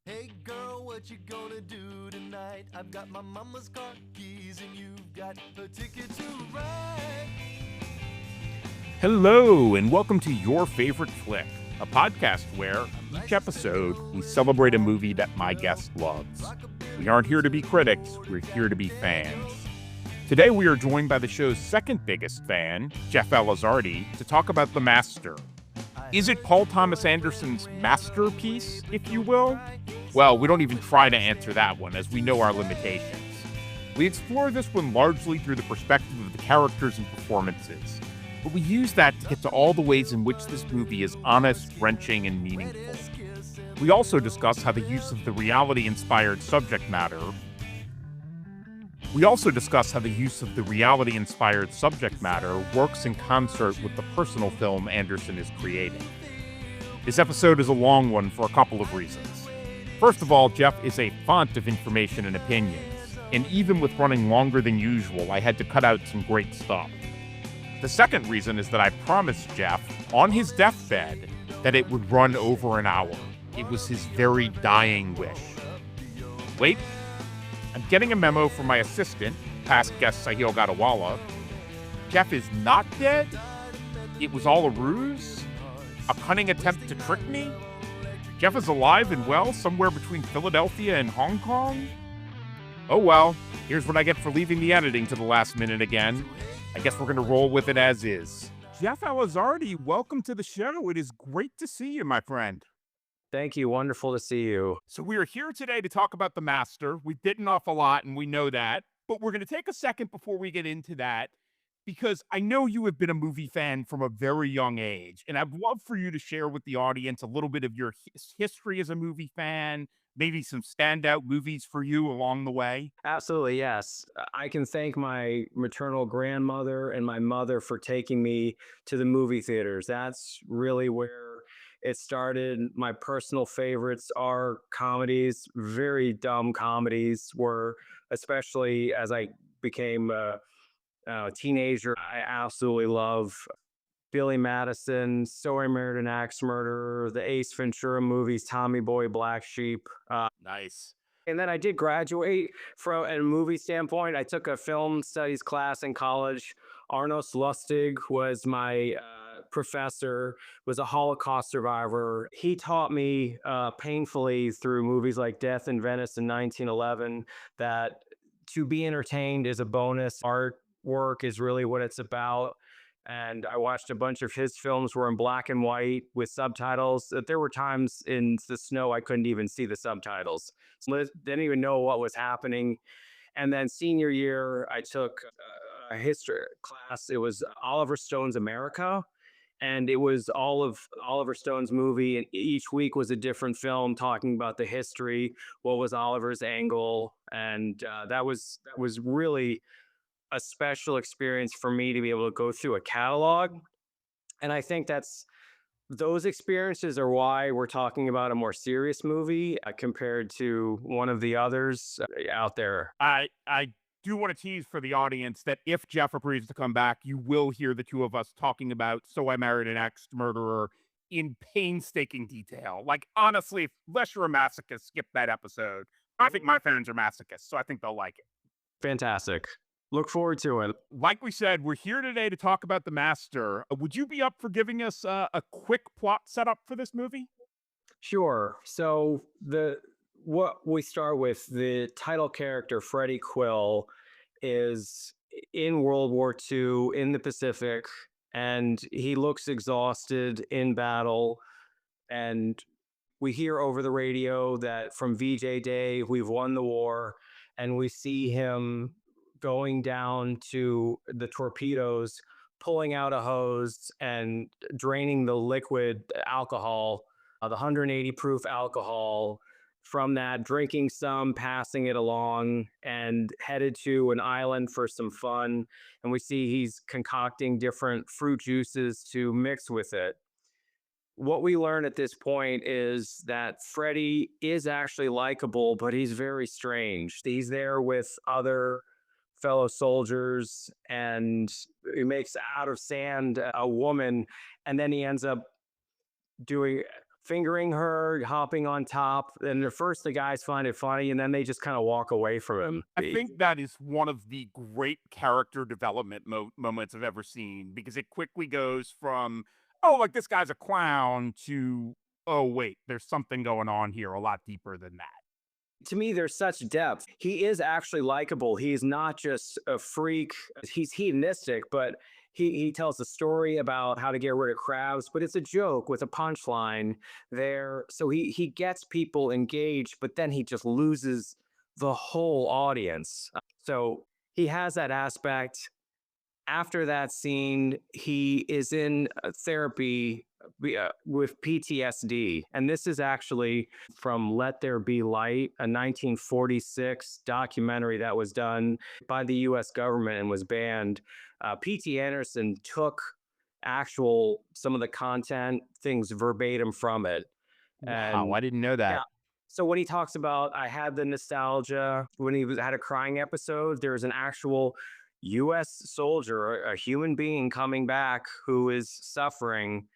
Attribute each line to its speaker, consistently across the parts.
Speaker 1: Hey girl, what you gonna do tonight? I've got my mama's car keys and you've got a ticket to ride.
Speaker 2: Hello, and welcome to Your Favorite Flick, a podcast where each episode we celebrate a movie that my guest loves. We aren't here to be critics, we're here to be fans. Today we are joined by the show's second biggest fan, Jeff Elizardi, to talk about The Master. Is it Paul Thomas Anderson's masterpiece, if you will? Well, we don't even try to answer that one, as we know our limitations. We explore this one largely through the perspective of the characters and performances, but we use that to get to all the ways in which this movie is honest, wrenching, and meaningful. We also discuss how the use of the reality-inspired subject matter works in concert with the personal film Anderson is creating. This episode is a long one for a couple of reasons. First of all, Jeff is a font of information and opinions, and even with running longer than usual, I had to cut out some great stuff. The second reason is that I promised Jeff, on his deathbed, that it would run over an hour. It was his very dying wish. Wait, I'm getting a memo from my assistant, past guest Sahil Gadawala. Jeff is not dead? It was all a ruse? A cunning attempt to trick me? Jeff is alive and well somewhere between Philadelphia and Hong Kong? Oh well, here's what I get for leaving the editing to the last minute again. I guess we're going to roll with it as is. Jeff Elizardi, welcome to the show. It is great to see you, my friend.
Speaker 3: Thank you. Wonderful to see you.
Speaker 2: So we are here today to talk about The Master. We did an awful lot, and we know that. But we're going to take a second before we get into that, because I know you have been a movie fan from a very young age. And I'd love for you to share with the audience a little bit of your history as a movie fan, maybe some standout movies for you along the way.
Speaker 3: Absolutely, yes. I can thank my maternal grandmother and my mother for taking me to the movie theaters. That's really where it started. My personal favorites are comedies, very dumb comedies, were especially as I became a teenager. I absolutely love Billy Madison, So I Married an Axe Murderer, the Ace Ventura movies, Tommy Boy, Black Sheep.
Speaker 2: Nice.
Speaker 3: And then I did graduate from a movie standpoint. I took a film studies class in college. Arnos Lustig was my professor, was a Holocaust survivor. He taught me painfully through movies like Death in Venice in 1911 that to be entertained is a bonus. Artwork is really what it's about. And I watched a bunch of his films were in black and white with subtitles. There were times in the snow I couldn't even see the subtitles. So I didn't even know what was happening. And then senior year, I took a history class. It was Oliver Stone's America, and it was all of Oliver Stone's movie. And each week was a different film talking about the history. What was Oliver's angle? And that was really a special experience for me to be able to go through a catalog. And I think those experiences are why we're talking about a more serious movie compared to one of the others out there.
Speaker 2: I do want to tease for the audience that if Jeff agrees to come back, you will hear the two of us talking about So I Married an Axe Murderer in painstaking detail. Like, honestly, unless you're a masochist, skip that episode. I think my fans are masochists, so I think they'll like it.
Speaker 3: Fantastic. Look forward to it.
Speaker 2: Like we said, we're here today to talk about The Master. Would you be up for giving us a quick plot setup for this movie?
Speaker 3: Sure. So what we start with, the title character, Freddie Quill, is in World War II in the Pacific, and he looks exhausted in battle. And we hear over the radio that from VJ Day, we've won the war, and we see him going down to the torpedoes, pulling out a hose and draining the liquid alcohol, the 180 proof alcohol from that, drinking some, passing it along, and headed to an island for some fun. And we see he's concocting different fruit juices to mix with it. What we learn at this point is that Freddie is actually likable, but he's very strange. He's there with other fellow soldiers, and he makes out of sand a woman, and then he ends up fingering her, hopping on top. And at first the guys find it funny, and then they just kind of walk away from him.
Speaker 2: I think that is one of the great character development moments I've ever seen, because it quickly goes from, oh, like this guy's a clown, to, oh, wait, there's something going on here a lot deeper than that.
Speaker 3: To me, there's such depth. He is actually likable. He's not just a freak. He's hedonistic, but he tells a story about how to get rid of crabs, but it's a joke with a punchline there. So he gets people engaged, but then he just loses the whole audience. So he has that aspect. After that scene, he is in therapy with PTSD. And this is actually from Let There Be Light, a 1946 documentary that was done by the US government and was banned. P.T. Anderson took some of the content, things verbatim from it.
Speaker 2: Wow,
Speaker 3: And
Speaker 2: I didn't know
Speaker 3: yeah.
Speaker 2: that.
Speaker 3: So when he talks about I had the nostalgia when had a crying episode, there's an actual U.S. soldier, a human being coming back who is suffering,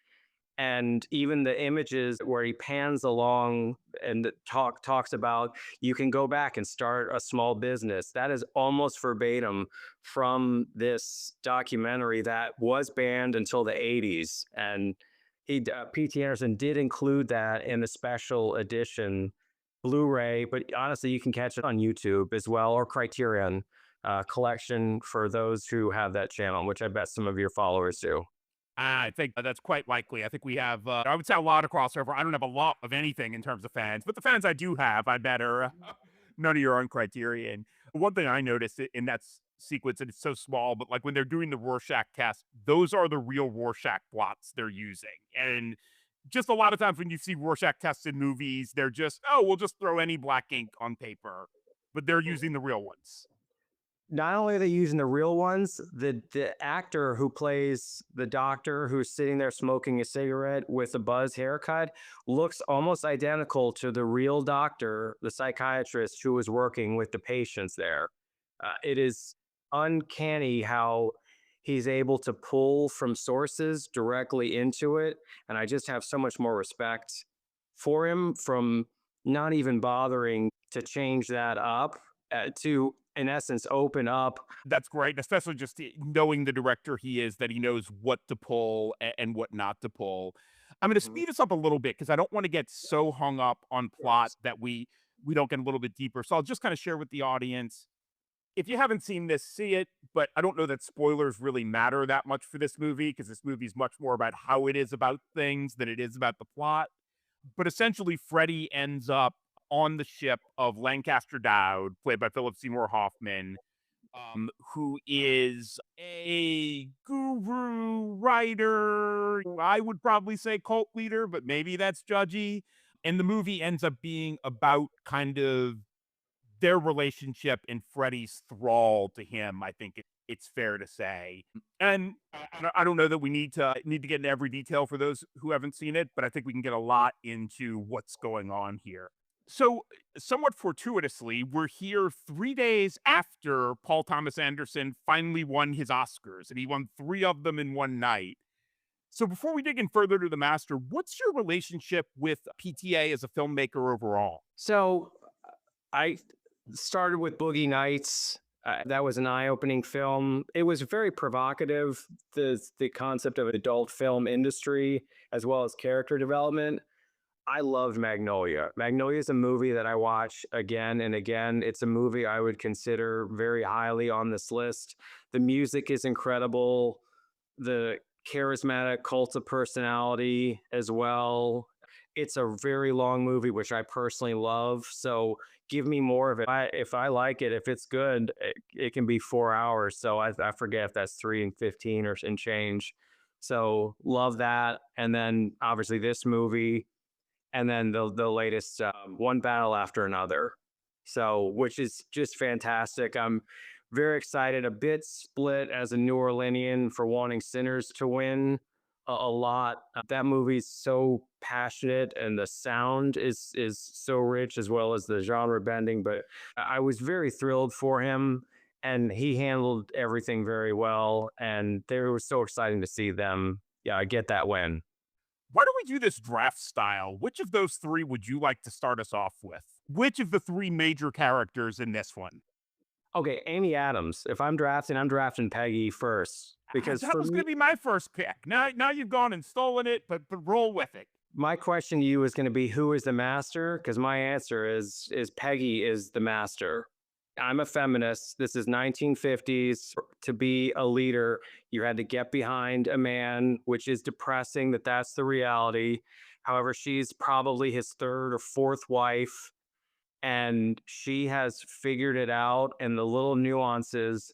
Speaker 3: and even the images where he pans along and talks about you can go back and start a small business. That is almost verbatim from this documentary that was banned until the 80s, and P.T. Anderson did include that in the special edition Blu-ray, but honestly, you can catch it on YouTube as well, or Criterion collection for those who have that channel, which I bet some of your followers do.
Speaker 2: I think that's quite likely. I think we have, I would say, a lot of crossover. I don't have a lot of anything in terms of fans, but the fans I do have, I bet, are none of your own criterion. One thing I noticed in that sequence, and it's so small, but like when they're doing the Rorschach test, those are the real Rorschach blots they're using. And just a lot of times when you see Rorschach tests in movies, they're just, oh, we'll just throw any black ink on paper, but they're using the real ones.
Speaker 3: Not only are they using the real ones, the actor who plays the doctor who's sitting there smoking a cigarette with a buzz haircut looks almost identical to the real doctor, the psychiatrist who was working with the patients there. It is uncanny how he's able to pull from sources directly into it. And I just have so much more respect for him from not even bothering to change that up to, in essence, open up.
Speaker 2: That's great, especially just knowing the director he is, that he knows what to pull and what not to pull. I'm going to
Speaker 3: Mhm.
Speaker 2: speed us up a little bit because I don't want to get so hung up on plot
Speaker 3: Yes.
Speaker 2: that we don't get a little bit deeper. So I'll just kind of share with the audience. If you haven't seen this, see it. But I don't know that spoilers really matter that much for this movie, because this movie is much more about how it is about things than it is about the plot. But essentially, Freddy ends up on the ship of Lancaster Dowd, played by Phillip Seymour Hoffman, who is a guru writer. I would probably say cult leader, but maybe that's judgy. And the movie ends up being about kind of their relationship and Freddy's thrall to him. I think it's fair to say. And I don't know that we need to get into every detail for those who haven't seen it, but I think we can get a lot into what's going on here. So, somewhat fortuitously, we're here 3 days after Paul Thomas Anderson finally won his Oscars, and he won 3 of them in one night. So before we dig in further to the master, what's your relationship with PTA as a filmmaker overall?
Speaker 3: So I started with Boogie Nights. That was an eye-opening film. It was very provocative, the concept of adult film industry as well as character development. I loved Magnolia. Magnolia is a movie that I watch again and again. It's a movie I would consider very highly on this list. The music is incredible. The charismatic cult of personality as well. It's a very long movie, which I personally love. So give me more of it. If I like it, if it's good, it can be 4 hours. So I forget if that's 3 and 15 or and change. So love that. And then obviously this movie, and then the latest One Battle After Another. So, which is just fantastic. I'm very excited. A bit split as a New Orleanian for wanting Sinners to win a lot. That movie's so passionate, and the sound is so rich, as well as the genre bending. But I was very thrilled for him, and he handled everything very well. And they were so exciting to see them. Yeah, get that win.
Speaker 2: Why don't we do this draft style? Which of those three would you like to start us off with? Which of the three major characters in this one?
Speaker 3: Okay, Amy Adams. If I'm drafting, I'm drafting Peggy first because
Speaker 2: That
Speaker 3: for
Speaker 2: was going
Speaker 3: me,
Speaker 2: to be my first pick. Now you've gone and stolen it, but roll with it.
Speaker 3: my question to you is going to be who is the master? Because my answer is Peggy is the master. I'm a feminist. This is 1950s. To be a leader, you had to get behind a man, which is depressing that that's the reality. However, she's probably his third or fourth wife, and she has figured it out and the little nuances.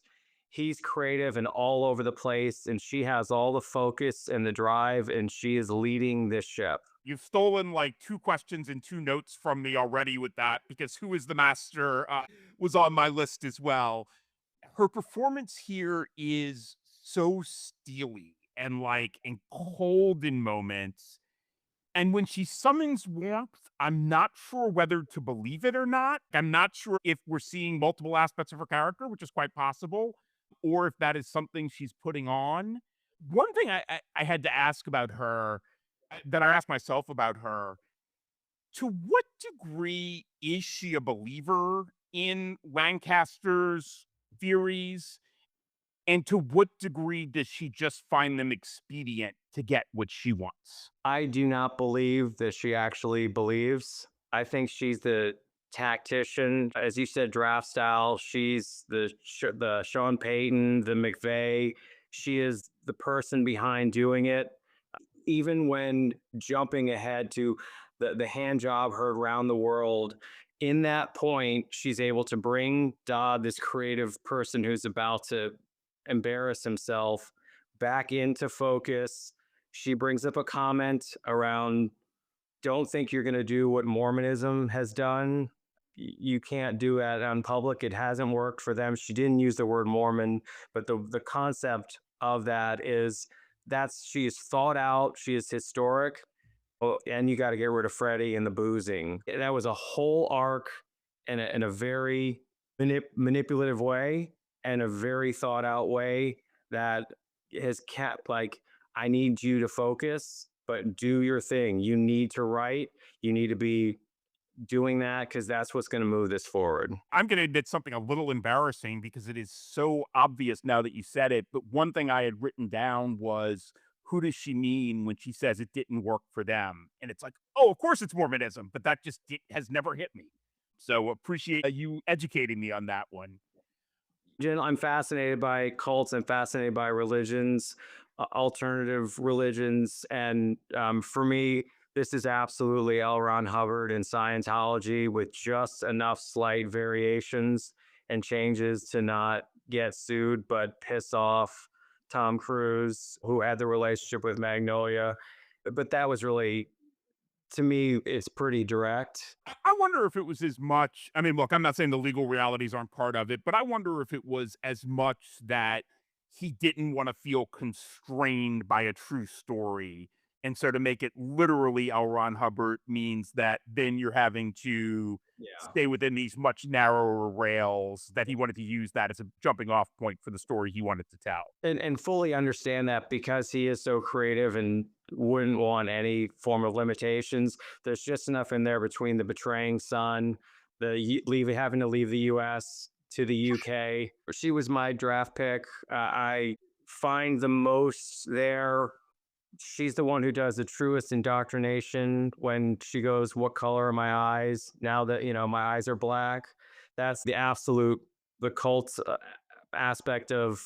Speaker 3: He's creative and all over the place, and she has all the focus and the drive, and she is leading this ship.
Speaker 2: You've stolen like two questions and two notes from me already with that because Who is the Master was on my list as well. Her performance here is so steely and and cold in moments. And when she summons warmth, I'm not sure whether to believe it or not. I'm not sure if we're seeing multiple aspects of her character, which is quite possible, or if that is something she's putting on. One thing I had to ask about her, that I asked myself about her, to what degree is she a believer in Lancaster's theories? And to what degree does she just find them expedient to get what she wants?
Speaker 3: I do not believe that she actually believes. I think she's the tactician, as you said, draft style. She's the Sean Payton, the McVeigh. She is the person behind doing it. Even when jumping ahead to the hand job heard around the world, in that point, she's able to bring Dodd, this creative person who's about to embarrass himself, back into focus. She brings up a comment around, don't think you're going to do what Mormonism has done. You can't do that on public. It hasn't worked for them. She didn't use the word Mormon, but the concept of that is she is thought out. She is historic. Oh, and you got to get rid of Freddie and the boozing. That was a whole arc in a very manipulative way and a very thought out way that has kept like, I need you to focus, but do your thing. You need to write. You need to be doing that because that's what's going to move this forward.
Speaker 2: I'm going to admit something a little embarrassing because it is so obvious now that you said it. But one thing I had written down was, who does she mean when she says it didn't work for them? And it's like, oh, of course it's Mormonism, but that just has never hit me. So appreciate you educating me on that one.
Speaker 3: I'm fascinated by cults. I'm fascinated by religions, alternative religions. And for me, this is absolutely L. Ron Hubbard and Scientology with just enough slight variations and changes to not get sued, but piss off Tom Cruise, who had the relationship with Magnolia. But that was really, to me, it's pretty direct.
Speaker 2: I wonder if it was as much. I mean, look, I'm not saying the legal realities aren't part of it, but I wonder if it was as much that he didn't want to feel constrained by a true story. And so to make it literally L. Ron Hubbard means that then you're having to
Speaker 3: Yeah.
Speaker 2: stay within these much narrower rails, that he wanted to use that as a jumping off point for the story he wanted to tell.
Speaker 3: And fully understand that because he is so creative and wouldn't want any form of limitations. There's just enough in there between the betraying son, having to leave the U.S. to the U.K. She was my draft pick. I find the most there. She's the one who does the truest indoctrination when she goes, "What color are my eyes?" Now that my eyes are black. That's the cult aspect of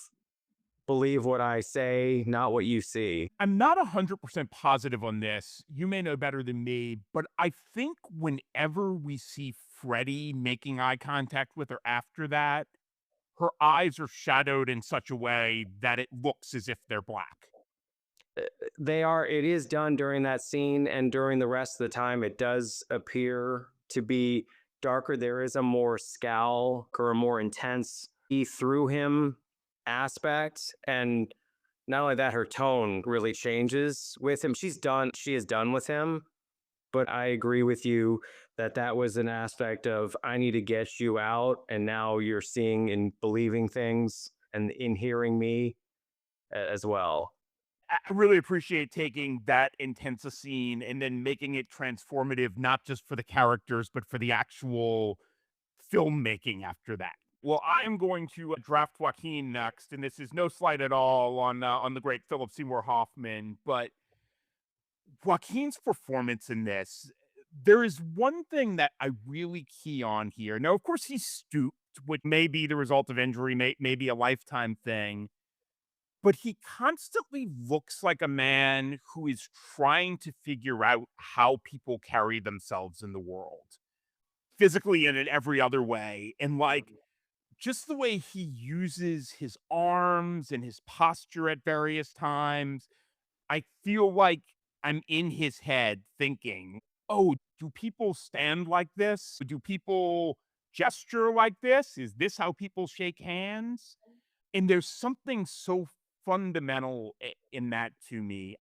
Speaker 3: believe what I say, not what you see.
Speaker 2: I'm not 100% positive on this. You may know better than me, but I think whenever we see Freddie making eye contact with her after that, her eyes are shadowed in such a way that it looks as if they're black.
Speaker 3: It is done during that scene, and during the rest of the time, it does appear to be darker. There is a more scowl or a more intense through him aspect. And not only that, her tone really changes with him. She is done with him. But I agree with you that that was an aspect of, I need to get you out. And now you're seeing and believing things and in hearing me as well.
Speaker 2: I really appreciate taking that intense a scene and then making it transformative, not just for the characters, but for the actual filmmaking after that. Well, I am going to draft Joaquin next, and this is no slight at all on the great Philip Seymour Hoffman, but Joaquin's performance in this, there is one thing that I really key on here. Now, of course, he's stooped, which may be the result of injury, may be a lifetime thing, but he constantly looks like a man who is trying to figure out how people carry themselves in the world, physically and in every other way. And like just the way he uses his arms and his posture at various times, I feel like I'm in his head thinking, oh, do people stand like this? Do people gesture like this? Is this how people shake hands? And there's something so fundamental in that to me.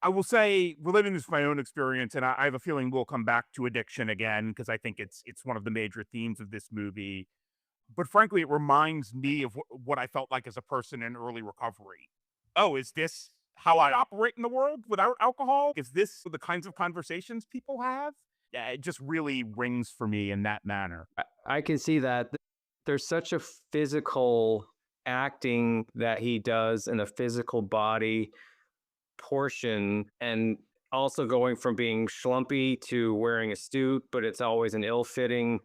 Speaker 2: I will say, relating this to my own experience, and I have a feeling we'll come back to addiction again because I think it's one of the major themes of this movie. But frankly, it reminds me of what I felt like as a person in early recovery. Oh, is this how I operate in the world without alcohol? Is this the kinds of conversations people have? Yeah, it just really rings for me in that manner.
Speaker 3: I can see that. There's such a physical acting that he does and a physical body portion, and also going from being schlumpy to wearing a suit, but it's always an ill-fitting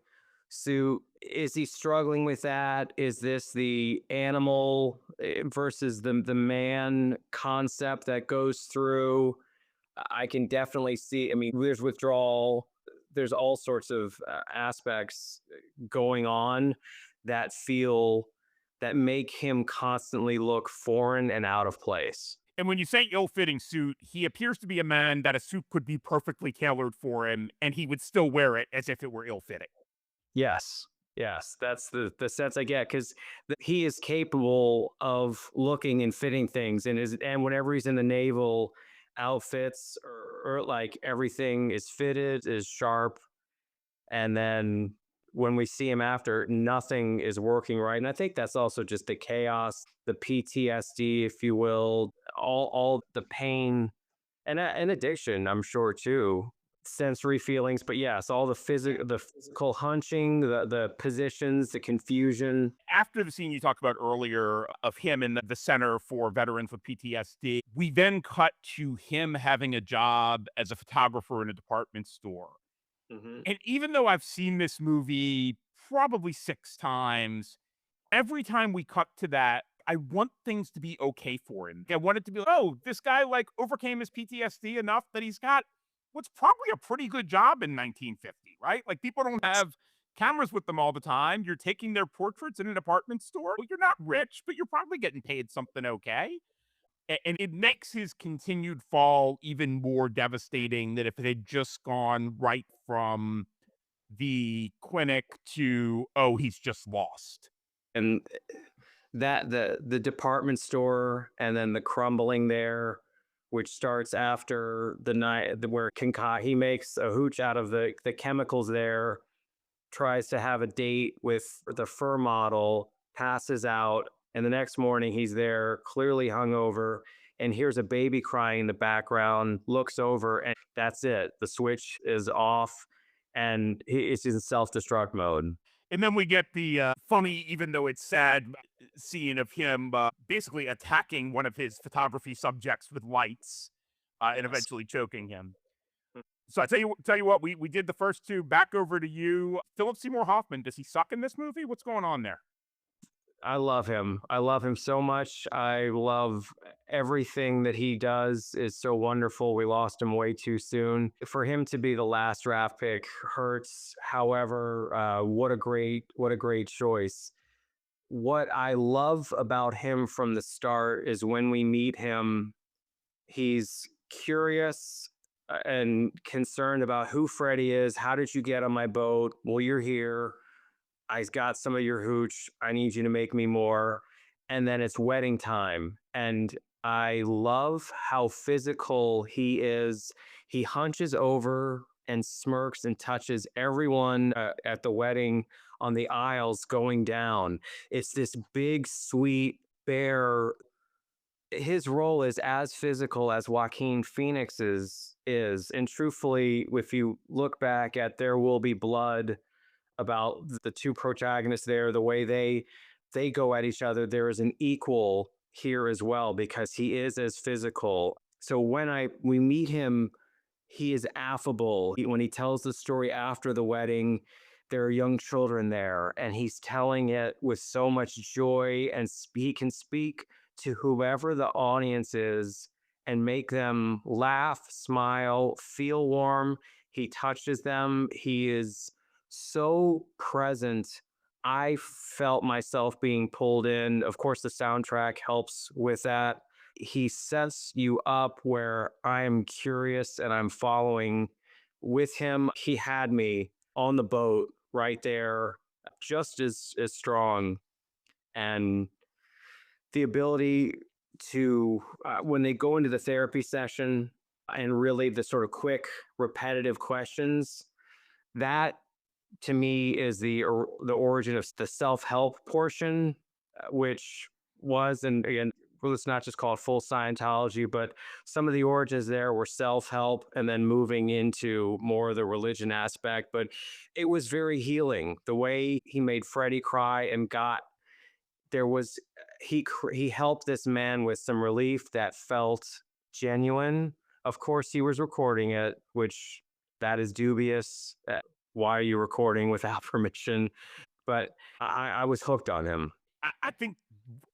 Speaker 3: suit. Is he struggling with that? Is this the animal versus the man concept that goes through? I can definitely see. I mean, there's withdrawal. There's all sorts of aspects going on that feel that make him constantly look foreign and out of place.
Speaker 2: And when you say ill-fitting suit, he appears to be a man that a suit could be perfectly tailored for him, and he would still wear it as if it were ill-fitting.
Speaker 3: Yes. Yes, that's the sense I get because he is capable of looking and fitting things, and whenever he's in the naval outfits or like everything is fitted, is sharp, and then when we see him after, nothing is working right. And I think that's also just the chaos, the PTSD, if you will, all the pain and addiction, I'm sure too, sensory feelings. But yes, all the physical hunching, the positions, the confusion.
Speaker 2: After the scene you talked about earlier of him in the center for veterans with PTSD, we then cut to him having a job as a photographer in a department store.
Speaker 3: Mhm.
Speaker 2: And even though I've seen this movie probably 6 times, every time we cut to that, I want things to be okay for him. I want it to be, oh, this guy like overcame his PTSD enough that he's got what's probably a pretty good job in 1950, right? Like people don't have cameras with them all the time. You're taking their portraits in a department store. You're not rich, but you're probably getting paid something okay. And it makes his continued fall even more devastating than if it had just gone right from the clinic to, oh, he's just lost.
Speaker 3: And that the department store and then the crumbling there, which starts after the night where he makes a hooch out of the chemicals there, tries to have a date with the fur model, passes out, and the next morning he's there, clearly hungover, and hears a baby crying in the background, looks over, and that's it. The switch is off, and it's in self-destruct mode.
Speaker 2: And then we get the funny, even though it's sad, scene of him basically attacking one of his photography subjects with lights and
Speaker 3: Yes.
Speaker 2: eventually choking him. So I tell you what, we did the first two. Back over to you, Philip Seymour Hoffman. Does he suck in this movie? What's going on there?
Speaker 3: I love him. I love him so much. I love everything that he does is so wonderful. We lost him way too soon. For him to be the last draft pick hurts. However, what a great choice. What I love about him from the start is when we meet him, he's curious and concerned about who Freddie is. How did you get on my boat? Well, you're here. I got some of your hooch. I need you to make me more. And then it's wedding time. And I love how physical he is. He hunches over and smirks and touches everyone at the wedding on the aisles going down. It's this big, sweet bear. his role is as physical as Joaquin Phoenix's is. And truthfully, if you look back at There Will Be Blood, about the two protagonists there, the way they go at each other, there is an equal here as well because he is as physical. So when we meet him, he is affable. When he tells the story after the wedding, there are young children there, and he's telling it with so much joy, and he can speak to whoever the audience is and make them laugh, smile, feel warm. He touches them. He is so present. I felt myself being pulled in. Of course, the soundtrack helps with that. He sets you up where I am curious and I'm following with him. He had me on the boat right there, just as strong. And the ability to, when they go into the therapy session and really the sort of quick, repetitive questions, that to me is the origin of the self-help portion, which was, and again, well, it's not just called full Scientology, but some of the origins there were self-help and then moving into more of the religion aspect. But it was very healing. The way he made Freddie cry and there was, he helped this man with some relief that felt genuine. Of course, he was recording it, which that is dubious. Why are you recording without permission? But I was hooked on him.
Speaker 2: I think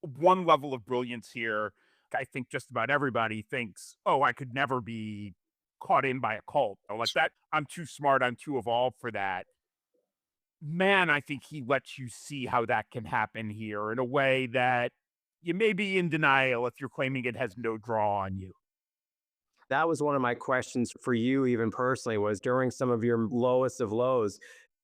Speaker 2: one level of brilliance here, I think just about everybody thinks, oh, I could never be caught in by a cult. Or like that, I'm too smart, I'm too evolved for that. Man, I think he lets you see how that can happen here in a way that you may be in denial if you're claiming it has no draw on you.
Speaker 3: That was one of my questions for you, even personally, was during some of your lowest of lows,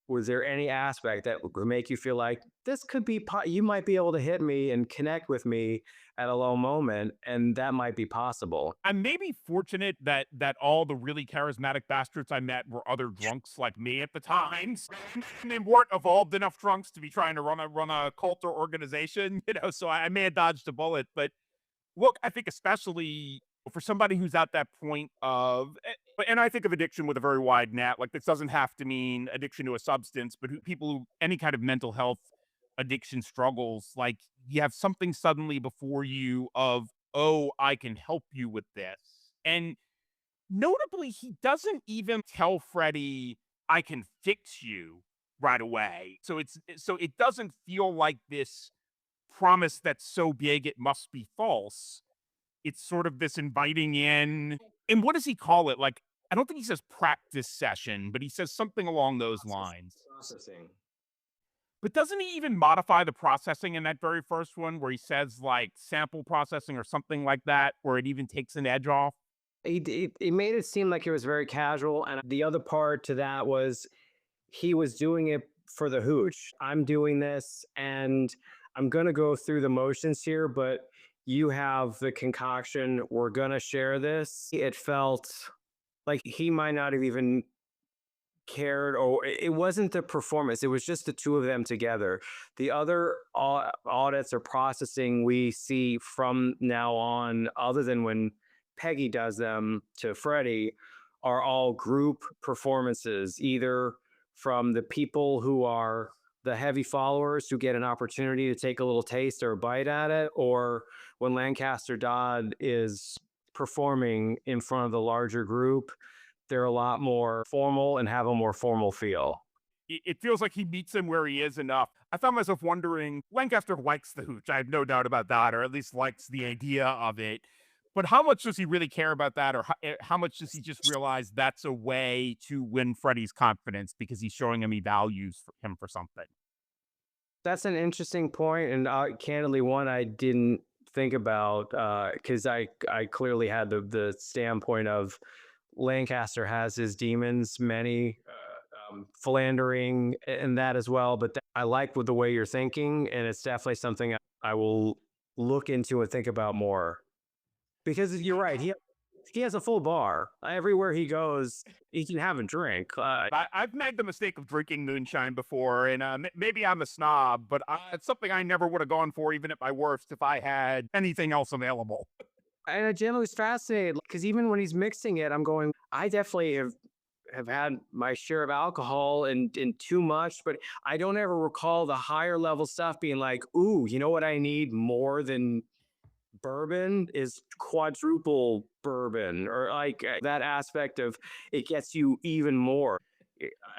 Speaker 3: was there any aspect that would make you feel like this could be, you might be able to hit me and connect with me at a low moment, and that might be possible?
Speaker 2: I'm maybe fortunate that all the really charismatic bastards I met were other drunks like me at the times. And they weren't evolved enough drunks to be trying to run a cult or organization, so I may have dodged a bullet. But look, I think especially for somebody who's at that point of, and I think of addiction with a very wide net. Like, this doesn't have to mean addiction to a substance, but people who, any kind of mental health addiction struggles, like, you have something suddenly before you of, oh, I can help you with this. And notably, he doesn't even tell Freddie, I can fix you right away. So it doesn't feel like this promise that's so big it must be false. It's sort of this inviting in. And what does he call it? Like, I don't think he says practice session, but he says something along those lines.
Speaker 3: Processing.
Speaker 2: But doesn't he even modify the processing in that very first one where he says like sample processing or something like that, where it even takes an edge off?
Speaker 3: He made it seem like it was very casual. And the other part to that was he was doing it for the hooch. I'm doing this and I'm going to go through the motions here, but you have the concoction. We're going to share this. It felt like he might not have even cared, or it wasn't the performance. It was just the two of them together. The other audits or processing we see from now on, other than when Peggy does them to Freddie, are all group performances, either from the people who are the heavy followers who get an opportunity to take a little taste or a bite at it, or when Lancaster Dodd is performing in front of the larger group, they're a lot more formal and have a more formal feel.
Speaker 2: It feels like he meets him where he is enough. I found myself wondering, Lancaster likes the hooch. I have no doubt about that, or at least likes the idea of it. But how much does he really care about that? Or how much does he just realize that's a way to win Freddie's confidence because he's showing him he values him for something?
Speaker 3: That's an interesting point, and candidly, one I didn't think about, because I clearly had the standpoint of Lancaster has his demons, many philandering and that as well. But I like with the way you're thinking, and it's definitely something I will look into and think about more. Because you're right, he has a full bar everywhere he goes. He can have a drink.
Speaker 2: I've made the mistake of drinking moonshine before, and maybe I'm a snob, but it's something I never would have gone for, even at my worst, if I had anything else available.
Speaker 3: And I generally was fascinated because even when he's mixing it, I'm going, I definitely have had my share of alcohol and too much, but I don't ever recall the higher level stuff being like, ooh, you know what I need more than bourbon is quadruple bourbon, or like that aspect of it gets you even more.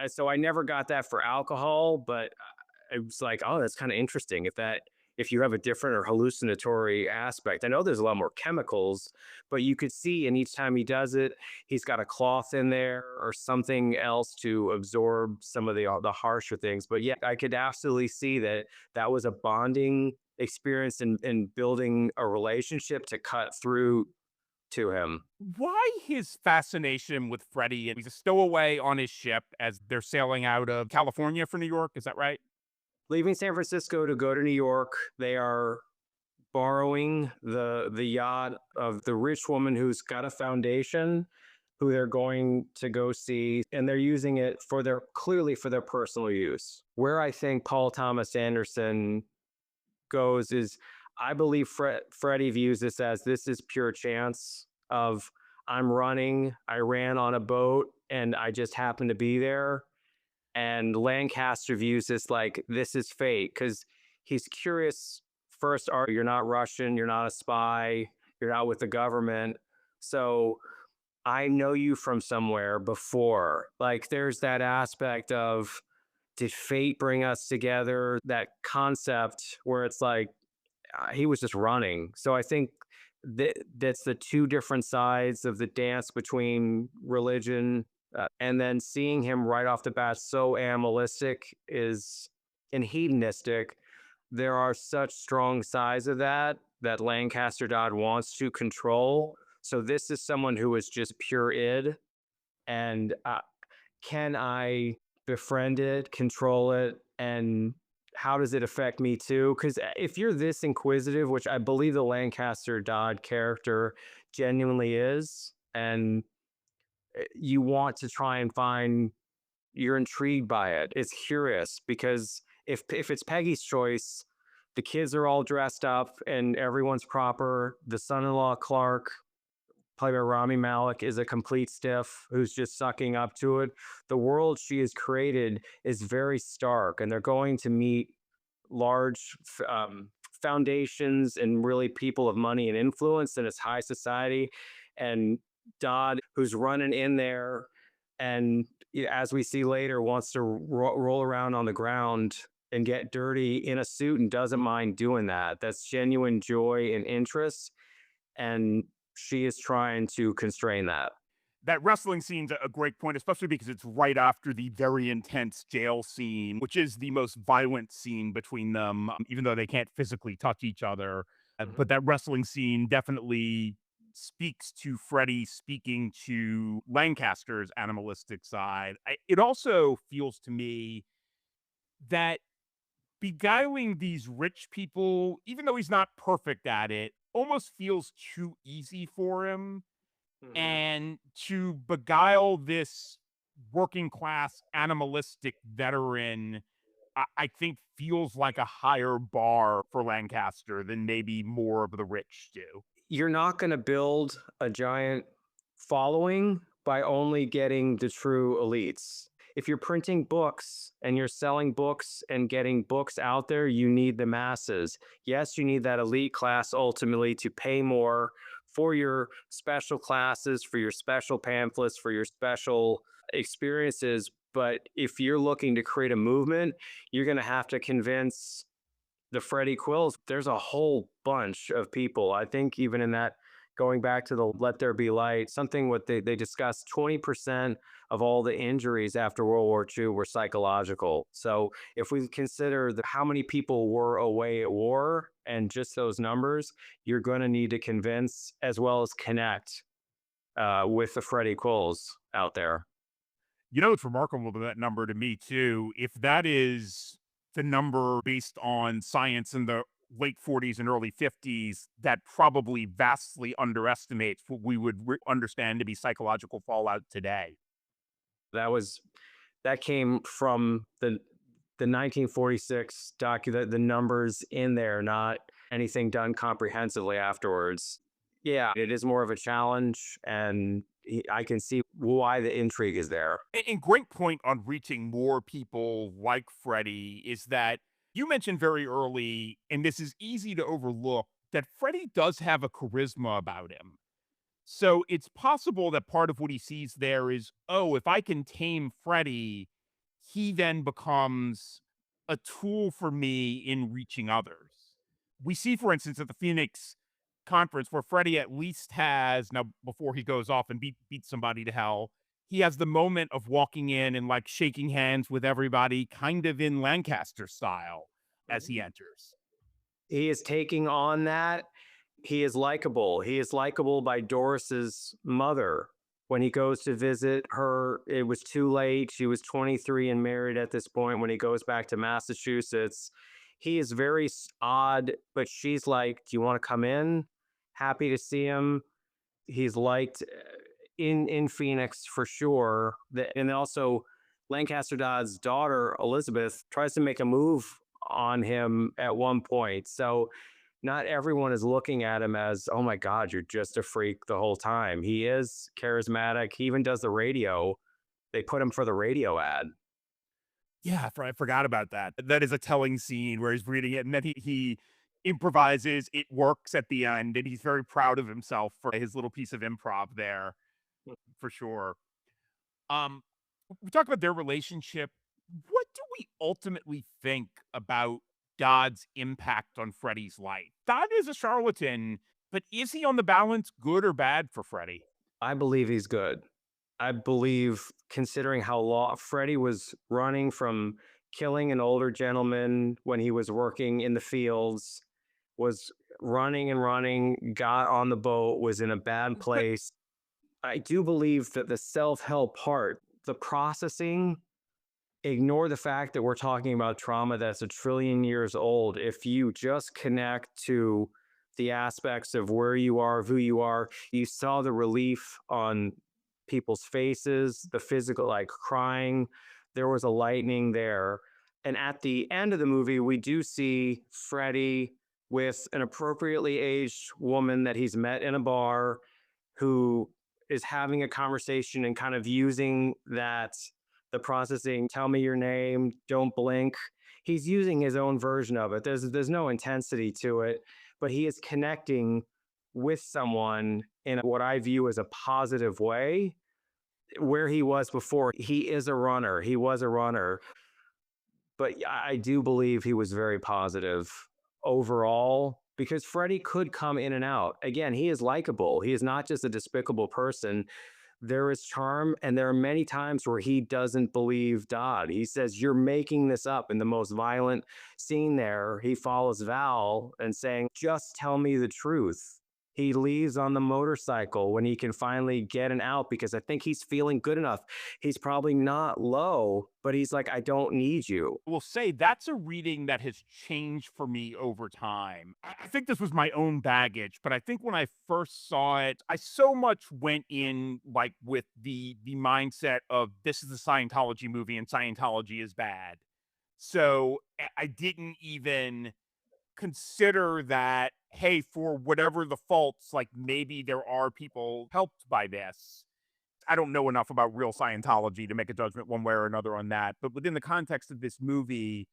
Speaker 3: So I never got that for alcohol, but it was like, oh, that's kind of interesting. If you have a different or hallucinatory aspect, I know there's a lot more chemicals, but you could see, and each time he does it, he's got a cloth in there or something else to absorb some of the harsher things. But yeah, I could absolutely see that that was a bonding experience in building a relationship to cut through to him.
Speaker 2: Why his fascination with Freddie? He's a stowaway on his ship as they're sailing out of California for New York. Is that right?
Speaker 3: Leaving San Francisco to go to New York, they are borrowing the yacht of the rich woman who's got a foundation who they're going to go see, and they're using it for their clearly for their personal use. Where I think Paul Thomas Anderson goes is, I believe Freddie views this is pure chance of, I'm running, I ran on a boat and I just happened to be there. And Lancaster views this like this is fate because he's curious. First, are you're not Russian, you're not a spy, you're not with the government. So I know you from somewhere before. Like there's that aspect of, did fate bring us together? That concept where it's like he was just running. So I think that's the two different sides of the dance between religion, and then seeing him right off the bat so animalistic is and hedonistic. There are such strong sides of that Lancaster Dodd wants to control. So this is someone who is just pure id, and can I befriend it, control it, and how does it affect me too? Because if you're this inquisitive, which I believe the Lancaster Dodd character genuinely is, and you want to try and find, you're intrigued by it. It's curious because if it's Peggy's choice, the kids are all dressed up and everyone's proper. The son-in-law Clark, played by Rami Malek, is a complete stiff who's just sucking up to it. The world she has created is very stark, and they're going to meet large foundations and really people of money and influence in its high society. And Dodd, who's running in there, and as we see later, wants to roll around on the ground and get dirty in a suit and doesn't mind doing that. That's genuine joy and interest. And she is trying to constrain that.
Speaker 2: That wrestling scene's a great point, especially because it's right after the very intense jail scene, which is the most violent scene between them, even though they can't physically touch each other. But that wrestling scene definitely speaks to Freddie speaking to Lancaster's animalistic side. It also feels to me that beguiling these rich people, even though he's not perfect at it, almost feels too easy for him.
Speaker 3: Mhm.
Speaker 2: And to beguile this working class animalistic veteran, I think feels like a higher bar for Lancaster than maybe more of the rich do.
Speaker 3: You're not going to build a giant following by only getting the true elites. If you're printing books and you're selling books and getting books out there, you need the masses. Yes, you need that elite class ultimately to pay more for your special classes, for your special pamphlets, for your special experiences. But if you're looking to create a movement, you're going to have to convince the Freddie Quills. There's a whole bunch of people. I think even in that, going back to the Let There Be Light, something what they discussed, 20% of all the injuries after World War II were psychological. So if we consider how many people were away at war and just those numbers, you're going to need to convince as well as connect with the Freddie Quills out there.
Speaker 2: You know, it's remarkable that number to me too. If that is the number based on science in the late 40s and early 50s, that probably vastly underestimates what we would understand to be psychological fallout today.
Speaker 3: That came from the 1946 docu, the numbers in there, not anything done comprehensively afterwards. Yeah, it is more of a challenge, and I can see why the intrigue is there.
Speaker 2: And great point on reaching more people like Freddie is that you mentioned very early, and this is easy to overlook, that Freddie does have a charisma about him. So it's possible that part of what he sees there is, oh, if I can tame Freddie, he then becomes a tool for me in reaching others. We see, for instance, at the Phoenix conference where Freddie at least has now before he goes off and beats somebody to hell, he has the moment of walking in and like shaking hands with everybody, kind of in Lancaster style as he enters.
Speaker 3: He is taking on that. He is likable. He is likable by Doris's mother. When he goes to visit her, it was too late. She was 23 and married at this point. When he goes back to Massachusetts, he is very odd, but she's like, "Do you want to come in?" Happy to see him. He's liked in Phoenix for sure. And also Lancaster Dodd's daughter Elizabeth tries to make a move on him at one point. So not everyone is looking at him as, "Oh my God, you're just a freak the whole time." He is charismatic. He even does the radio. They put him for the radio ad.
Speaker 2: Yeah, I forgot about that. That is a telling scene where he's reading it and then he improvises, it works at the end, and he's very proud of himself for his little piece of improv there, for sure. Um, we talk about their relationship. What do we ultimately think about Dodd's impact on Freddie's life? Dodd is a charlatan, but is he on the balance good or bad for Freddie?
Speaker 3: I believe he's good. I believe, considering how Freddie was running from killing an older gentleman when he was working in the fields, was running and running, got on the boat, was in a bad place. I do believe that the self help part, the processing, ignore the fact that we're talking about trauma that's a trillion years old. If you just connect to the aspects of where you are, who you are, you saw the relief on people's faces, the physical, like crying. There was a lightning there. And at the end of the movie, we do see Freddie with an appropriately aged woman that he's met in a bar who is having a conversation and kind of using that, the processing, "Tell me your name, don't blink." He's using his own version of it. There's no intensity to it, but he is connecting with someone in what I view as a positive way. Where he was before, he is a runner. He was a runner, but I do believe he was very positive overall because Freddie could come in and out. Again, he is likable. He is not just a despicable person. There is charm, and there are many times where he doesn't believe Dodd. He says, "You're making this up." In the most violent scene there, he follows Val and saying, "Just tell me the truth." He leaves on the motorcycle when he can finally get an out because I think he's feeling good enough. He's probably not low, but he's like, "I don't need you."
Speaker 2: Will say that's a reading that has changed for me over time. I think this was my own baggage, but I think when I first saw it, I so much went in like with the mindset of this is a Scientology movie and Scientology is bad. So I didn't even consider that, hey, for whatever the faults, like maybe there are people helped by this. I don't know enough about real Scientology to make a judgment one way or another on that. But within the context of this movie,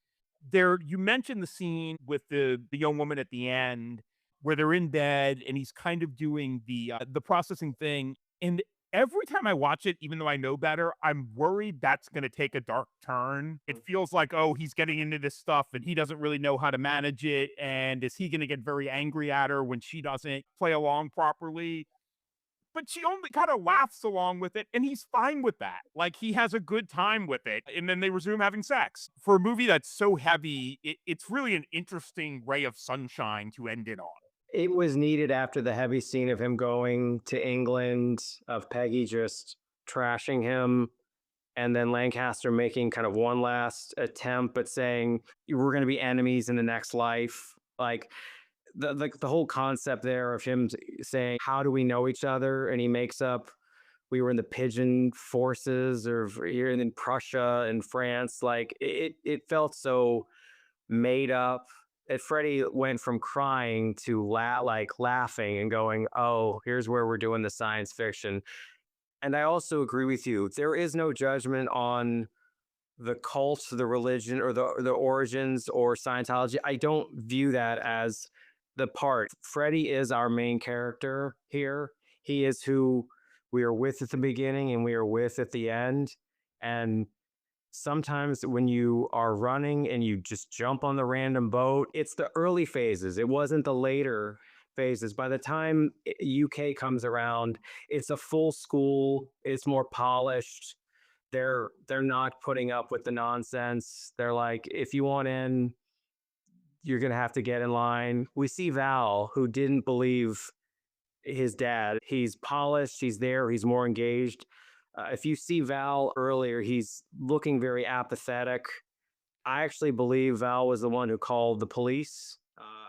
Speaker 2: there you mentioned the scene with the young woman at the end where they're in bed and he's kind of doing the processing thing. And every time I watch it, even though I know better, I'm worried that's going to take a dark turn. It feels like, oh, he's getting into this stuff and he doesn't really know how to manage it. And is he going to get very angry at her when she doesn't play along properly? But she only kind of laughs along with it, and he's fine with that. Like, he has a good time with it, and then they resume having sex. For a movie that's so heavy, it's really an interesting ray of sunshine to end it on.
Speaker 3: It was needed after the heavy scene of him going to England, of Peggy just trashing him, and then Lancaster making kind of one last attempt, but saying, "We're going to be enemies in the next life." Like the whole concept there of him saying, "How do we know each other?" And he makes up, "We were in the pigeon forces, or here in Prussia and France." Like it felt so made up. And Freddie went from crying to laughing and going, "Oh, here's where we're doing the science fiction." And I also agree with you. There is no judgment on the cult, the religion, or the origins or Scientology. I don't view that as the part. Freddie is our main character here. He is who we are with at the beginning and we are with at the end. And sometimes when you are running and you just jump on the random boat, it's the early phases. It wasn't the later phases. By the time UK comes around, it's a full school, it's more polished. They're not putting up with the nonsense. They're like, if you want in, you're gonna have to get in line. We see Val, who didn't believe his dad. He's polished, he's there, he's more engaged. If you see Val earlier, he's looking very apathetic. I actually believe Val was the one who called the police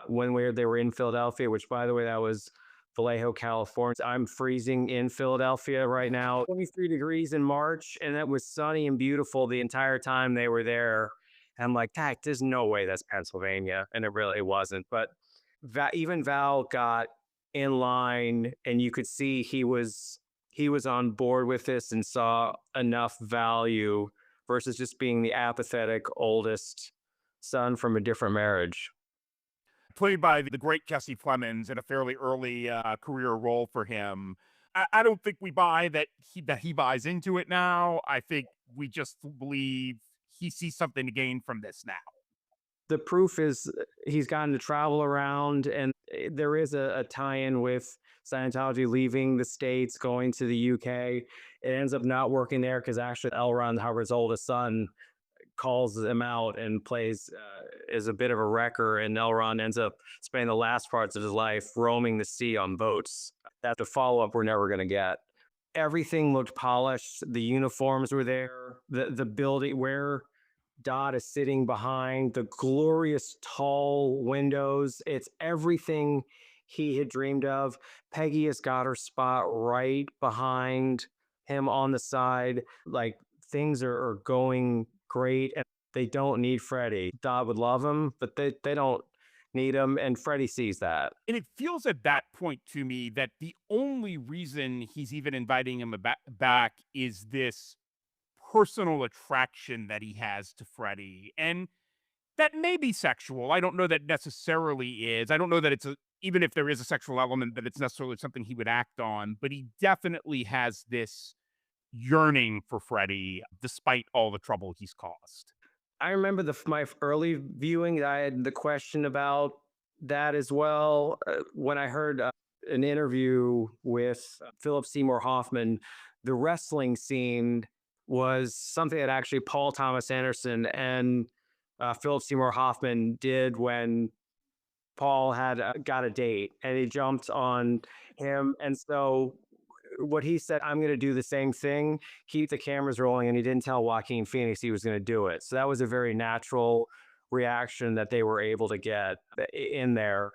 Speaker 3: when they were in Philadelphia, which, by the way, that was Vallejo, California. I'm freezing in Philadelphia right now, 23 degrees in March, and it was sunny and beautiful the entire time they were there. And I'm like, heck, there's no way that's Pennsylvania. And it really wasn't. But even Val got in line, and you could see he was on board with this and saw enough value versus just being the apathetic oldest son from a different marriage.
Speaker 2: Played by the great Jesse Plemons in a fairly early career role for him. I don't think we buy that he buys into it now. I think we just believe he sees something to gain from this now.
Speaker 3: The proof is he's gotten to travel around, and there is a tie-in with Scientology leaving the States, going to the UK. It ends up not working there because actually L. Ron Hubbard's oldest son calls him out and plays is a bit of a wrecker, and L. Ron ends up spending the last parts of his life roaming the sea on boats. That's the follow-up we're never going to get. Everything looked polished. The uniforms were there. The building where Dot is sitting behind, the glorious tall windows. It's everything he had dreamed of. Peggy has got her spot right behind him on the side. Like, things are going great, and they don't need Freddie. Dot would love him, but they don't need him, and Freddie sees that.
Speaker 2: And it feels at that point to me that the only reason he's even inviting him back is this personal attraction that he has to Freddie. And that may be sexual. I don't know that necessarily is. I don't know that even if there is a sexual element, that it's necessarily something he would act on, but he definitely has this yearning for Freddie despite all the trouble he's caused.
Speaker 3: I remember my early viewing, I had the question about that as well. When I heard an interview with Phillip Seymour Hoffman, the wrestling scene was something that actually Paul Thomas Anderson and Phillip Seymour Hoffman did when Paul had got a date, and he jumped on him. And so what he said, I'm going to do the same thing, keep the cameras rolling. And he didn't tell Joaquin Phoenix he was going to do it. So that was a very natural reaction that they were able to get in there.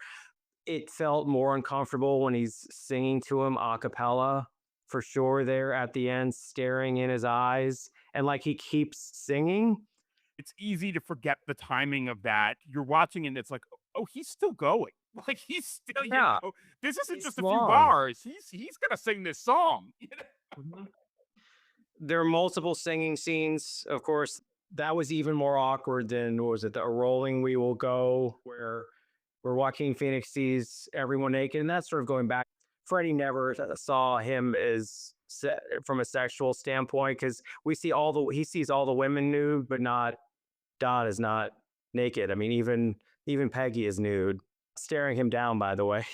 Speaker 3: It felt more uncomfortable when he's singing to him a cappella, for sure, there at the end, staring in his eyes. And like, he keeps singing.
Speaker 2: It's easy to forget the timing of that. You're watching and it's like, oh, he's still going. Like, he's still,
Speaker 3: Yeah,
Speaker 2: this isn't
Speaker 3: it's
Speaker 2: just a few
Speaker 3: long.
Speaker 2: bars. He's gonna sing this song.
Speaker 3: Mhm. There are multiple singing scenes. Of course, that was even more awkward than, what was it, the A Rolling We Will Go, where Joaquin Phoenix sees everyone naked. And that's sort of going back. Freddie never saw him as from a sexual standpoint, because he sees all the women nude, but not Dot is not naked. I mean, even Peggy is nude, staring him down, by the way.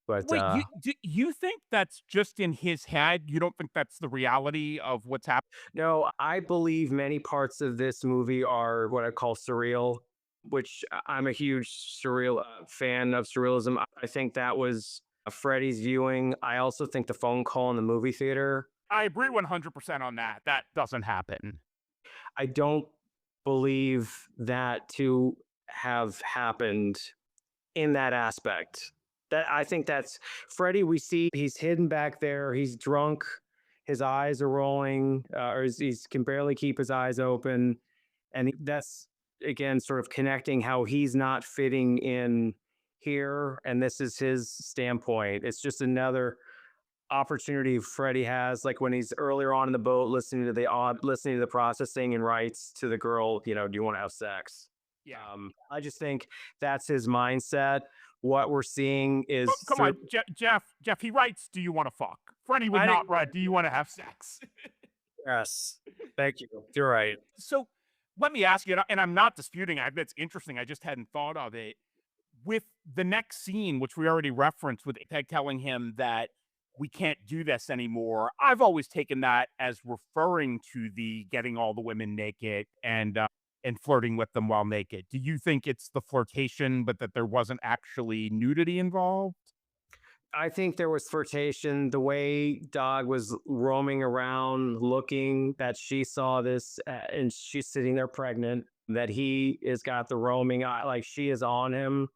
Speaker 3: But
Speaker 2: Wait, you think that's just in his head? You don't think that's the reality of what's happening?
Speaker 3: no, I believe many parts of this movie are what I call surreal, which I'm a huge surreal fan of surrealism. I think that was Freddie's viewing. I also think the phone call in the movie theater.
Speaker 2: I agree 100% on that. That doesn't happen.
Speaker 3: I don't believe that to have happened in that aspect. That I think that's Freddie. We see he's hidden back there. He's drunk. His eyes are rolling, or he can barely keep his eyes open, and that's again, sort of connecting how he's not fitting in here. And this is his standpoint. It's just another opportunity Freddie has, like when he's earlier on in the boat listening to the processing and writes to the girl, do you want to have sex?
Speaker 2: Yeah.
Speaker 3: I just think that's his mindset. What we're seeing is
Speaker 2: Come on, Jeff. He writes, "Do you want to fuck?" Freddie would
Speaker 3: I
Speaker 2: not
Speaker 3: didn't.
Speaker 2: write, "Do you want to have sex?"
Speaker 3: Yes, thank you. You're right.
Speaker 2: So let me ask you, and I'm not disputing. I bet it's interesting. I just hadn't thought of it. With the next scene, which we already referenced, with Peg telling him that we can't do this anymore, I've always taken that as referring to the getting all the women naked and flirting with them while naked. Do you think it's the flirtation, but that there wasn't actually nudity involved?
Speaker 3: I think there was flirtation. The way Dog was roaming around looking, that she saw this, and she's sitting there pregnant, that he is got the roaming eye, like she is on him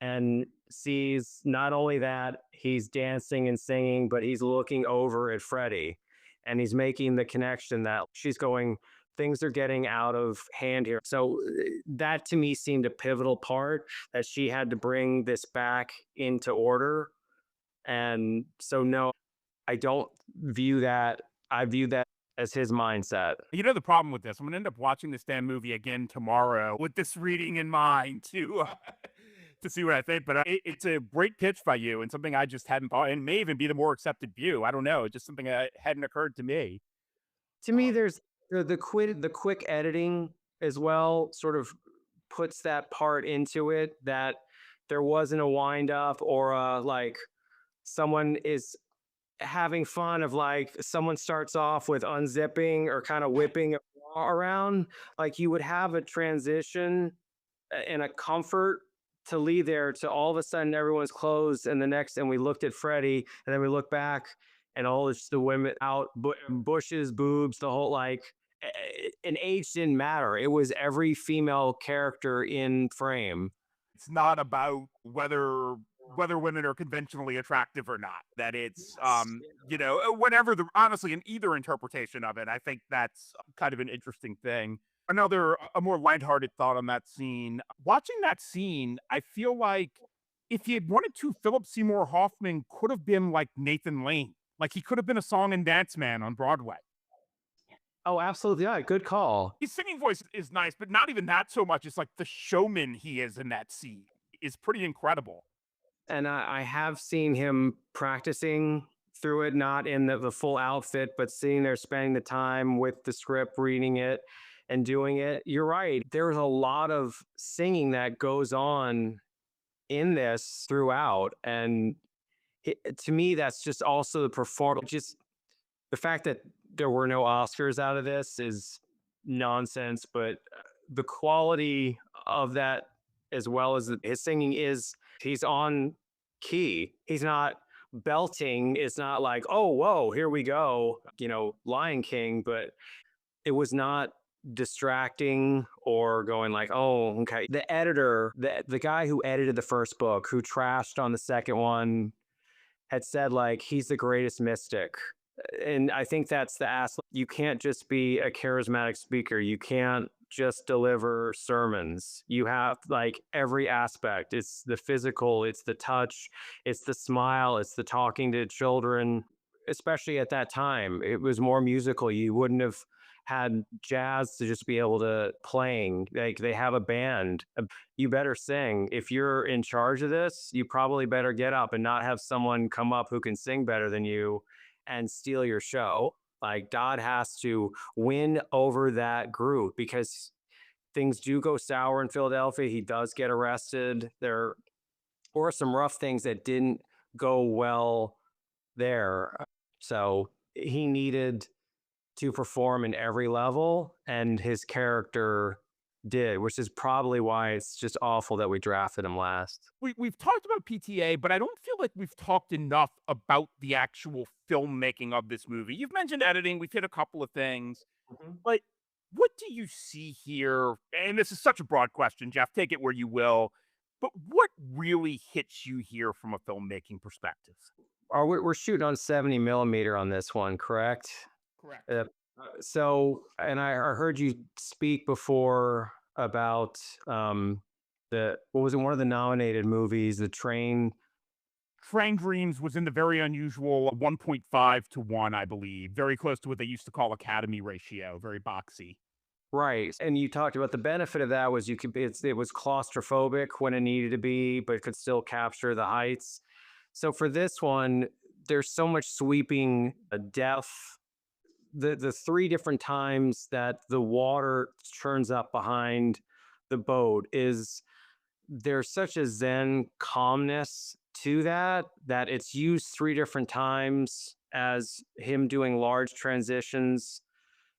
Speaker 3: and sees not only that he's dancing and singing, but he's looking over at Freddie and he's making the connection that she's going, things are getting out of hand here. So that to me seemed a pivotal part, that she had to bring this back into order. And so, no, I don't view that. I view that as his mindset.
Speaker 2: You know the problem with this? I'm gonna end up watching this damn movie again tomorrow with this reading in mind to see what I think. But it's a great pitch by you and something I just hadn't thought, and may even be the more accepted view. I don't know. It's just something that hadn't occurred to me.
Speaker 3: To me, there's the quick editing as well, sort of puts that part into it, that there wasn't a wind up or a like someone is having fun of, like someone starts off with unzipping or kind of whipping a bra around, like you would have a transition and a comfort to lead there to all of a sudden everyone's closed and the next, and we looked at Freddie and then we look back and all it's the women out, bushes, boobs, the whole like, and age didn't matter. It was every female character in frame.
Speaker 2: It's not about whether women are conventionally attractive or not. That it's
Speaker 3: Yes.
Speaker 2: whatever the honestly in either interpretation of it. I think that's kind of an interesting thing. Another a more lighthearted thought on that scene. Watching that scene, I feel like if he had wanted to, Philip Seymour Hoffman could have been like Nathan Lane. Like he could have been a song and dance man on Broadway.
Speaker 3: Oh, absolutely. Yeah, good call.
Speaker 2: His singing voice is nice, but not even that so much. It's like the showman he is in that scene is pretty incredible.
Speaker 3: And I have seen him practicing through it, not in the full outfit, but sitting there spending the time with the script, reading it and doing it. You're right. There's a lot of singing that goes on in this throughout. And to me, that's just also the performance. Just the fact that there were no Oscars out of this is nonsense, but the quality of that, as well as his singing, is he's on key. He's not belting. It's not like, oh, whoa, here we go, Lion King, but it was not distracting or going like, oh, okay. The editor, the guy who edited the first book, who trashed on the second one, had said like he's the greatest mystic. And I think that's the aspect. You can't just be a charismatic speaker. You can't just deliver sermons. You have like every aspect. It's the physical, it's the touch, it's the smile, it's the talking to children. Especially at that time, it was more musical. You wouldn't have had jazz to just be able to playing. Like they have a band. You better sing. If you're in charge of this, you probably better get up and not have someone come up who can sing better than you and steal your show. Like Dodd has to win over that group because things do go sour in Philadelphia. He does get arrested. There were some rough things that didn't go well there. So he needed to perform in every level, and his character did, which is probably why it's just awful that we drafted him last.
Speaker 2: We've talked about PTA, but I don't feel like we've talked enough about the actual filmmaking of this movie. You've mentioned editing, we've hit a couple of things,
Speaker 3: Mhm.
Speaker 2: but what do you see here? And this is such a broad question, Jeff, take it where you will. But what really hits you here from a filmmaking perspective?
Speaker 3: We're shooting on 70 millimeter on this one, correct?
Speaker 2: Correct.
Speaker 3: So, and I heard you speak before about what was it, one of the nominated movies, The Train.
Speaker 2: Train Dreams was in the very unusual 1.5 to 1, I believe. Very close to what they used to call Academy ratio, very boxy.
Speaker 3: Right. And you talked about the benefit of that was it was claustrophobic when it needed to be, but could still capture the heights. So for this one, there's so much sweeping depth. The three different times that the water churns up behind the boat is there's such a zen calmness to that it's used three different times as him doing large transitions.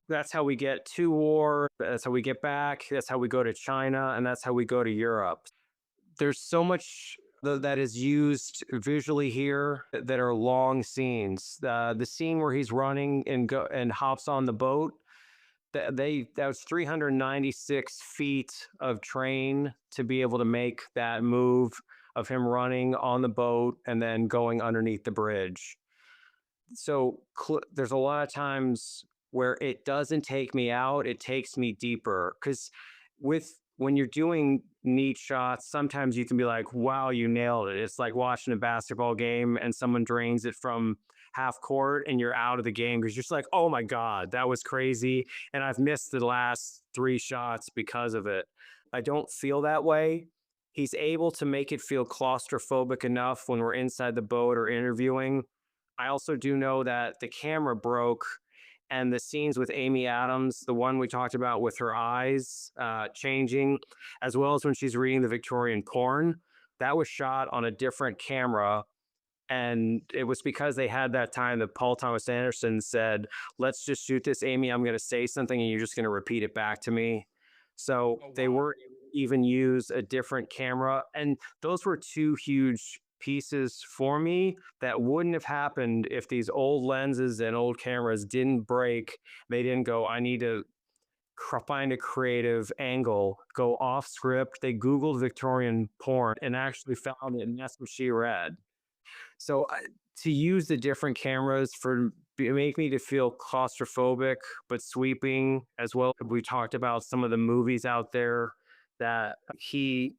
Speaker 3: That's how we get to war. That's how we get back. That's how we go to China. And that's how we go to Europe. There's so much that is used visually here that are long scenes. The scene where he's running and hops on the boat, that was 396 feet of train to be able to make that move of him running on the boat and then going underneath the bridge. So there's a lot of times where it doesn't take me out, it takes me deeper. Because when you're doing neat shots, sometimes you can be like, wow, you nailed it. It's like watching a basketball game and someone drains it from half court and you're out of the game because you're just like, oh my God, that was crazy. And I've missed the last three shots because of it. I don't feel that way. He's able to make it feel claustrophobic enough when we're inside the boat or interviewing. I also do know that the camera broke and the scenes with Amy Adams, the one we talked about with her eyes changing, as well as when she's reading the Victorian porn, that was shot on a different camera. And it was because they had that time that Paul Thomas Anderson said, let's just shoot this, Amy. I'm going to say something and you're just going to repeat it back to me. So they were even use a different camera. And those were two huge pieces for me that wouldn't have happened if these old lenses and old cameras didn't break. They didn't go, I need to find a creative angle, go off script. They Googled Victorian porn and actually found it, and that's what she read. So to use the different cameras make me to feel claustrophobic but sweeping as well. We talked about some of the movies out there that he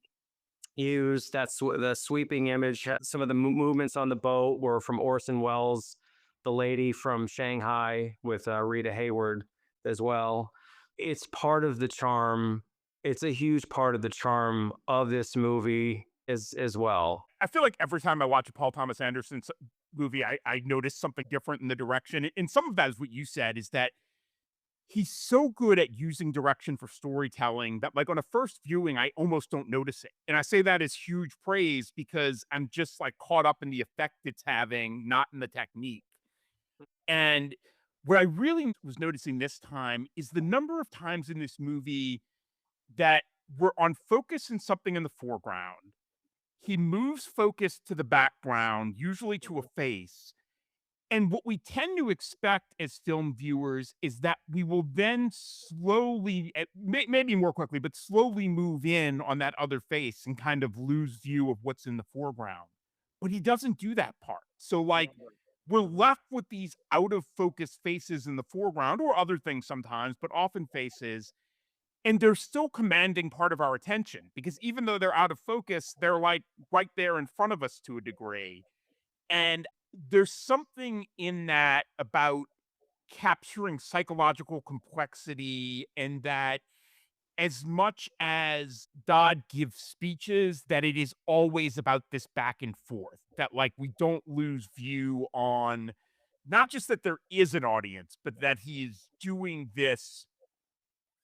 Speaker 3: used. That's the sweeping image. Some of the movements on the boat were from Orson Welles, The Lady from Shanghai with Rita Hayworth as well. It's part of the charm. It's a huge part of the charm of this movie as well.
Speaker 2: I feel like every time I watch a Paul Thomas Anderson movie, I notice something different in the direction. And some of that is what you said, is that he's so good at using direction for storytelling that, like, on a first viewing, I almost don't notice it. And I say that as huge praise because I'm just like caught up in the effect it's having, not in the technique. And what I really was noticing this time is the number of times in this movie that we're on focus in something in the foreground. He moves focus to the background, usually to a face. And what we tend to expect as film viewers is that we will then slowly, maybe more quickly, but slowly move in on that other face and kind of lose view of what's in the foreground. But he doesn't do that part. So, like, we're left with these out of focus faces in the foreground, or other things sometimes, but often faces. And they're still commanding part of our attention because even though they're out of focus, they're like right there in front of us to a degree. And there's something in that about capturing psychological complexity, and that as much as Dodd gives speeches, that it is always about this back and forth, that like we don't lose view on not just that there is an audience, but that he is doing this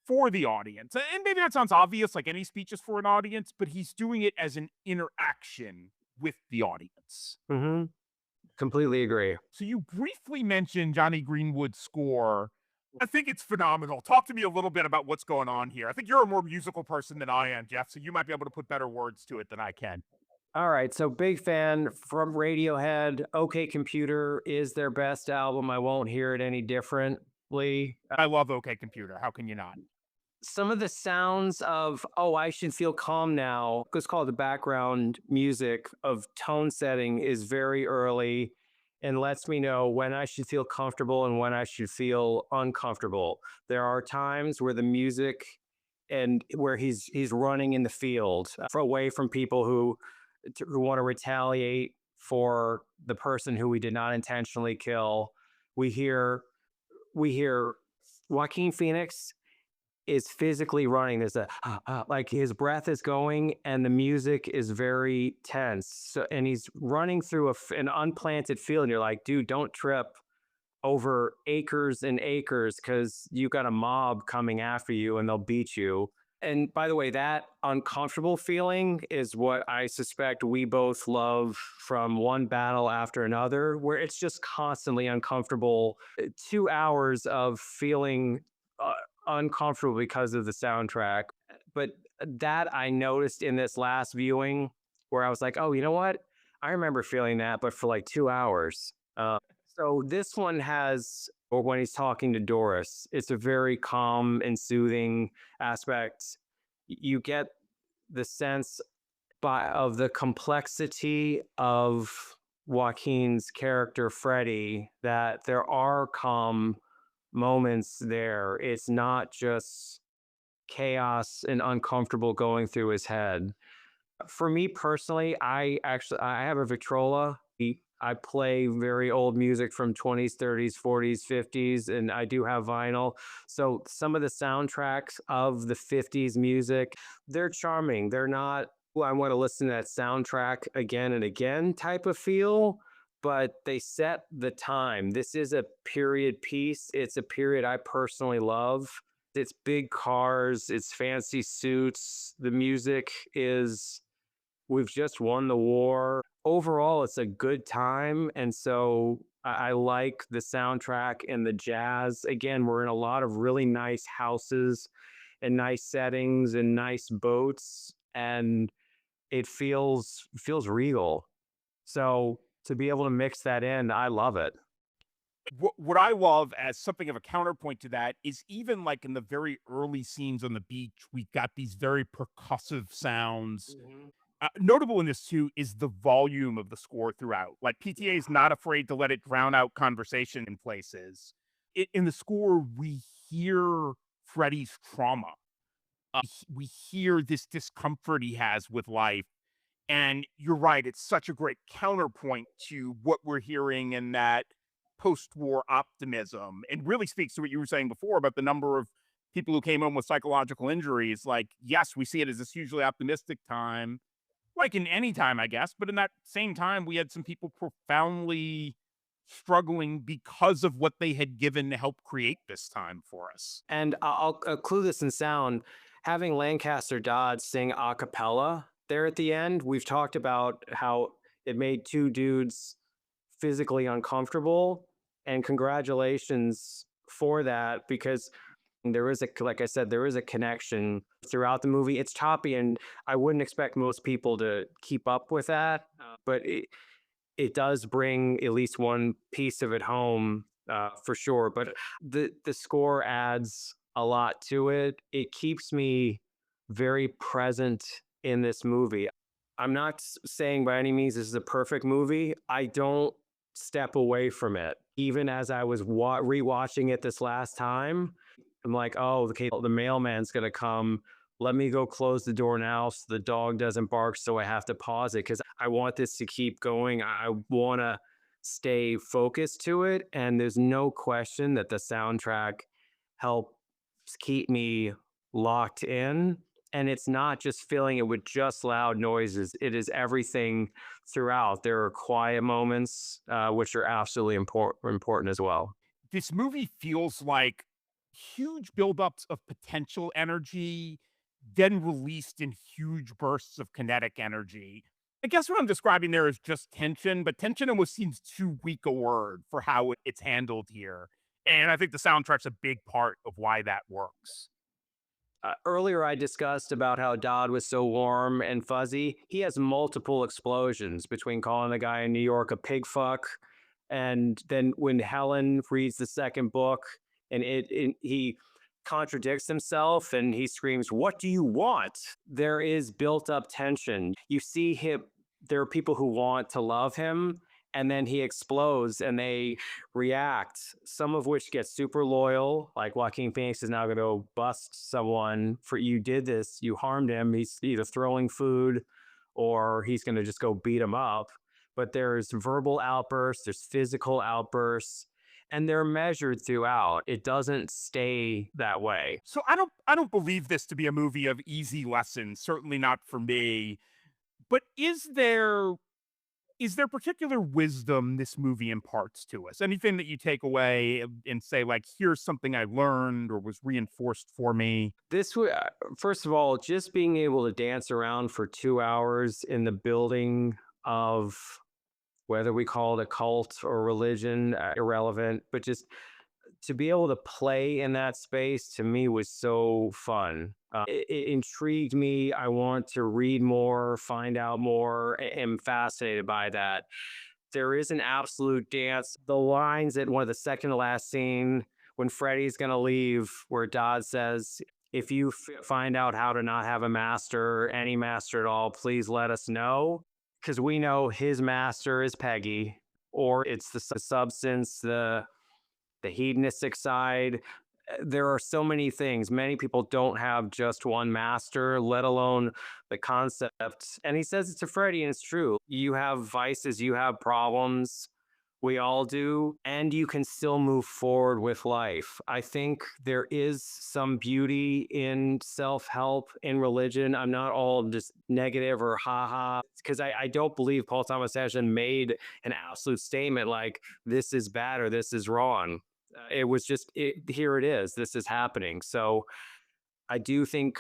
Speaker 2: for the audience. And maybe that sounds obvious, like any speech is for an audience, but he's doing it as an interaction with the audience.
Speaker 3: Mm-hmm. Completely agree.
Speaker 2: So you briefly mentioned Johnny Greenwood's score. I think it's phenomenal. Talk to me a little bit about what's going on here. I think you're a more musical person than I am, Jeff, so you might be able to put better words to it than I can.
Speaker 3: All right, so big fan from Radiohead. OK Computer is their best album. I won't hear it any differently.
Speaker 2: I love OK Computer. How can you not?
Speaker 3: Some of the sounds of, oh, I should feel calm now, it's called the background music of tone setting, is very early and lets me know when I should feel comfortable and when I should feel uncomfortable. There are times where the music and where he's running in the field away from people who want to retaliate for the person who we did not intentionally kill. We hear Joaquin Phoenix is physically running. There's a like his breath is going and the music is very tense. So, and he's running through an unplanted field. And you're like, dude, don't trip over acres and acres because you got a mob coming after you and they'll beat you. And by the way, that uncomfortable feeling is what I suspect we both love from one battle after another, where it's just constantly uncomfortable. 2 hours of feeling uh, uncomfortable because of the soundtrack. But that I noticed in this last viewing, where I was like, oh, you know what? I remember feeling that, but for like 2 hours. So this one has, or when he's talking to Doris, it's a very calm and soothing aspect. You get the sense of the complexity of Joaquin's character, Freddie, that there are calm moments there. It's not just chaos and uncomfortable going through his head. For me personally, I have a Victrola. I play very old music from 20s, 30s, 40s, 50s, and I do have vinyl. So some of the soundtracks of the 50s music, they're charming. They're not, "Ooh, I want to listen to that soundtrack again and again" type of feel, but they set the time. This is a period piece. It's a period I personally love. It's big cars, it's fancy suits. The music is, we've just won the war. Overall, it's a good time. And so I like the soundtrack and the jazz. Again, we're in a lot of really nice houses and nice settings and nice boats. And it feels real. So to be able to mix that in, I love it.
Speaker 2: What I love as something of a counterpoint to that is even like in the very early scenes on the beach, we've got these very percussive sounds. Notable in this too is the volume of the score throughout. Like PTA is not afraid to let it drown out conversation in places. In the score, we hear Freddie's trauma. We hear this discomfort he has with life. And you're right, it's such a great counterpoint to what we're hearing in that post-war optimism, and really speaks to what you were saying before about the number of people who came home with psychological injuries. Like, yes, we see it as this hugely optimistic time, like in any time, I guess, but in that same time, we had some people profoundly struggling because of what they had given to help create this time for us.
Speaker 3: And I'll clue this in sound. Having Lancaster Dodd sing a cappella there at the end, we've talked about how it made two dudes physically uncomfortable. And congratulations for that, because there is like I said, there is a connection throughout the movie. It's choppy, and I wouldn't expect most people to keep up with that, but it does bring at least one piece of it home, for sure. But the score adds a lot to it. It keeps me very present in this movie. I'm not saying by any means this is a perfect movie. I don't step away from it. Even as I was rewatching it this last time, I'm like, oh, okay, the mailman's gonna come. Let me go close the door now so the dog doesn't bark. So I have to pause it because I want this to keep going. I want to stay focused to it. And there's no question that the soundtrack helps keep me locked in. And it's not just filling it with just loud noises. It is everything throughout. There are quiet moments, which are absolutely important as well.
Speaker 2: This movie feels like huge buildups of potential energy, then released in huge bursts of kinetic energy. I guess what I'm describing there is just tension, but tension almost seems too weak a word for how it's handled here. And I think the soundtrack's a big part of why that works.
Speaker 3: Earlier, I discussed about how Dodd was so warm and fuzzy. He has multiple explosions between calling the guy in New York a pig fuck, and then when Helen reads the second book, and he contradicts himself and he screams, "What do you want?" There is built up tension. You see him. There are people who want to love him, and then he explodes and they react, some of which get super loyal. Like Joaquin Phoenix is now going to bust someone for you did this, you harmed him. He's either throwing food or he's going to just go beat him up. But there's verbal outbursts, there's physical outbursts, and they're measured throughout. It doesn't stay that way.
Speaker 2: So I don't believe this to be a movie of easy lessons, certainly not for me. But is there particular wisdom this movie imparts to us? Anything that you take away and say, like, here's something I learned or was reinforced for me?
Speaker 3: This would, first of all, just being able to dance around for 2 hours in the building of whether we call it a cult or religion, irrelevant, but just to be able to play in that space to me was so fun. It intrigued me. I want to read more, find out more. Am fascinated by that. There is an absolute dance. The lines at one of the second to last scene when Freddy's gonna leave, where Dodd says, "If you find out how to not have a master, any master at all, please let us know," because we know his master is Peggy, or it's the substance, the hedonistic side. There are so many things. Many people don't have just one master, let alone the concept. And he says it to Freddie, and it's true. You have vices, you have problems. We all do. And you can still move forward with life. I think there is some beauty in self help in religion. I'm not all just negative or haha, because I don't believe Paul Thomas Edison made an absolute statement like this is bad or this is wrong. It was just here it is, this is happening. So I do think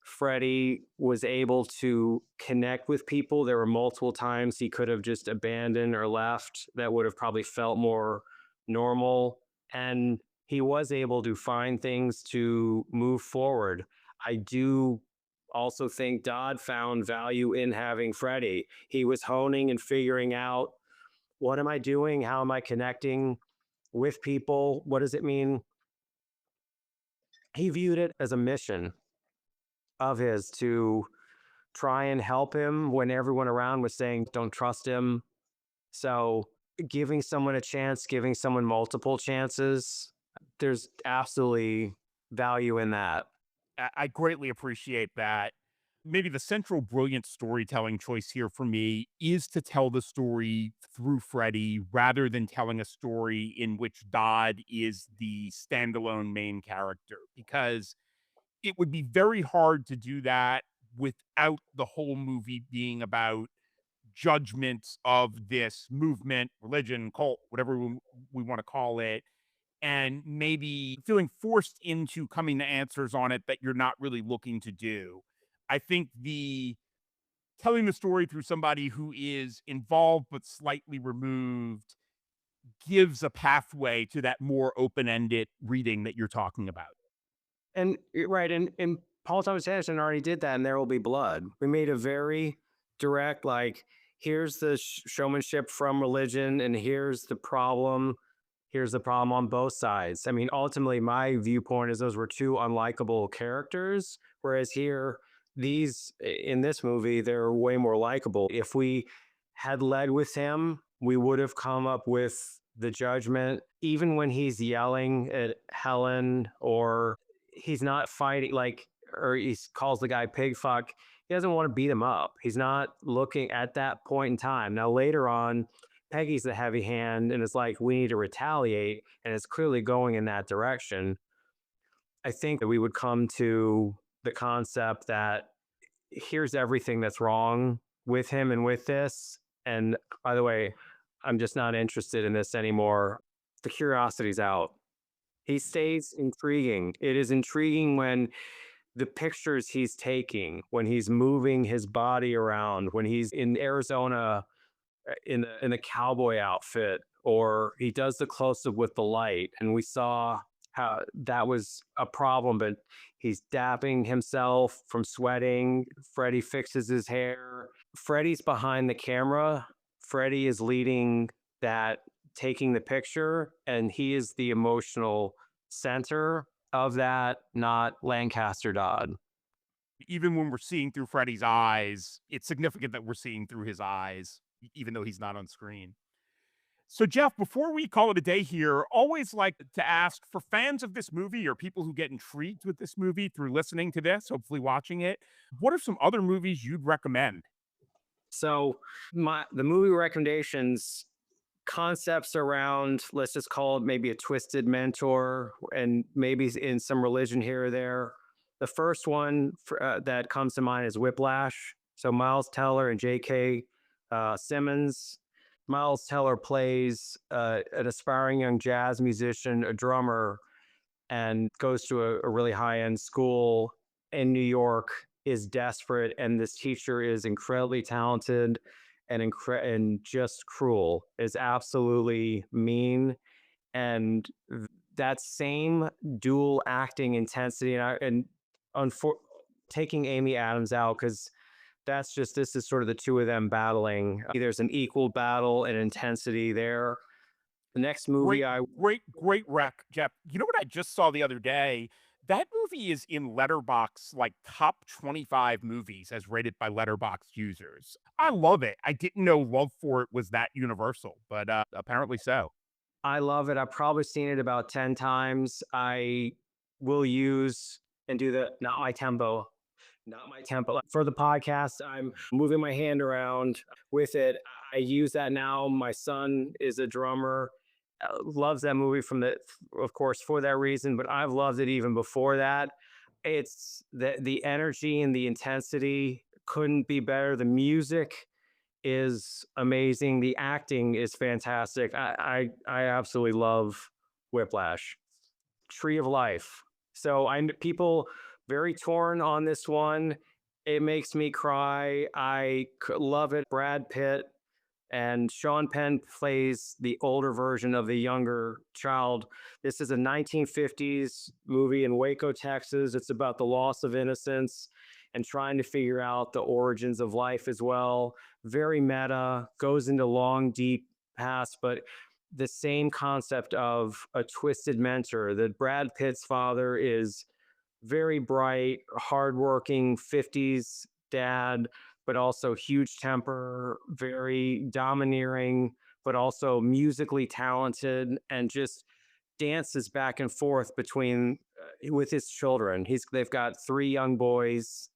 Speaker 3: Freddie was able to connect with people. There were multiple times he could have just abandoned or left that would have probably felt more normal, and he was able to find things to move forward. I do also think Dodd found value in having Freddie. He was honing and figuring out, what am I doing, how am I connecting with people, what does it mean? He viewed it as a mission of his to try and help him when everyone around was saying, don't trust him. So giving someone a chance, giving someone multiple chances, there's absolutely value in that.
Speaker 2: I greatly appreciate that. Maybe the central brilliant storytelling choice here for me is to tell the story through Freddy rather than telling a story in which Dodd is the standalone main character, because it would be very hard to do that without the whole movie being about judgments of this movement, religion, cult, whatever we want to call it, and maybe feeling forced into coming to answers on it that you're not really looking to do. I think the telling the story through somebody who is involved but slightly removed gives a pathway to that more open-ended reading that you're talking about.
Speaker 3: And right, and Paul Thomas Anderson already did that in There Will Be Blood. We made a very direct, like, here's the showmanship from religion, and here's the problem. Here's the problem on both sides. I mean, ultimately, my viewpoint is those were two unlikable characters, whereas here, these in this movie, they're way more likable. If we had led with him, we would have come up with the judgment. Even when he's yelling at Helen, or he's not fighting, like, or he calls the guy pig fuck, he doesn't want to beat him up. He's not looking at that point in time. Now, later on, Peggy's the heavy hand, and it's like, we need to retaliate, and it's clearly going in that direction. I think that we would come to the concept that here's everything that's wrong with him and with this. And by the way, I'm just not interested in this anymore. The curiosity's out. He stays intriguing. It is intriguing when the pictures he's taking, when he's moving his body around, when he's in Arizona in the cowboy outfit, or he does the close up with the light, and we saw how that was a problem, but he's dapping himself from sweating. Freddie fixes his hair. Freddie's behind the camera. Freddie is leading that, taking the picture, and he is the emotional center of that, not Lancaster Dodd.
Speaker 2: Even when we're seeing through Freddy's eyes, it's significant that we're seeing through his eyes, even though he's not on screen. So, Jeff, before we call it a day here, always like to ask for fans of this movie or people who get intrigued with this movie through listening to this, hopefully watching it, what are some other movies you'd recommend?
Speaker 3: So the movie recommendations concepts around, let's just call it maybe a twisted mentor and maybe in some religion here or there. The first one that comes to mind is Whiplash. So Miles Teller and J.K. Simmons. Miles Teller plays an aspiring young jazz musician, a drummer, and goes to a really high end school in New York, is desperate, and this teacher is incredibly talented and just cruel, is absolutely mean. And that same dual acting intensity and unfor- taking Amy Adams out because that's just this is sort of the two of them battling. There's an equal battle and intensity there. The next movie
Speaker 2: Great,
Speaker 3: I
Speaker 2: great rec, Jeff. You know what I just saw the other day? That movie is in Letterbox like top 25 movies as rated by Letterbox users. I love it. I didn't know love for it was that universal, but apparently so.
Speaker 3: I love it. I've probably seen it about 10 times. I will use and do the not my tempo. For the podcast, I'm moving my hand around with it. I use that now. My son is a drummer, loves that movie of course, for that reason, but I've loved it even before that. It's the energy and the intensity couldn't be better. The music is amazing. The acting is fantastic. I absolutely love Whiplash. Tree of Life. So people very torn on this one. It makes me cry. Love it. Brad Pitt and Sean Penn plays the older version of the younger child. This is a 1950s movie in Waco, Texas. It's about the loss of innocence and trying to figure out the origins of life as well. Very meta, goes into long, deep past, but the same concept of a twisted mentor. That Brad Pitt's father is very bright, hardworking 50s dad, but also huge temper, very domineering, but also musically talented, and just dances back and forth between with his children. They've got three young boys,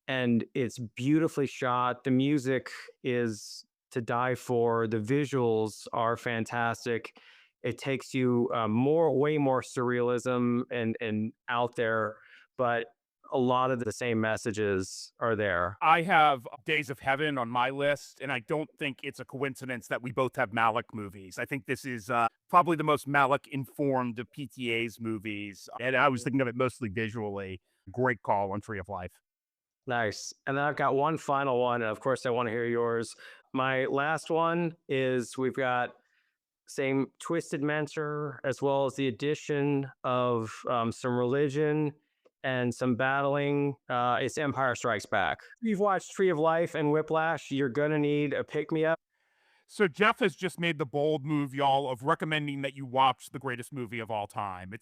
Speaker 3: and it's beautifully shot. The music is to die for. The visuals are fantastic. It takes you way more surrealism and out there, but a lot of the same messages are there.
Speaker 2: I have Days of Heaven on my list, and I don't think it's a coincidence that we both have Malick movies. I think this is probably the most Malick informed of PTA's movies, and I was thinking of it mostly visually. Great call on Tree of Life.
Speaker 3: Nice. And then I've got one final one. And of course, I want to hear yours. My last one is we've got same twisted mentor as well as the addition of some religion and some battling. It's Empire Strikes Back. If you've watched Tree of Life and Whiplash, you're going to need a pick me up.
Speaker 2: So Jeff has just made the bold move, y'all, of recommending that you watch the greatest movie of all time.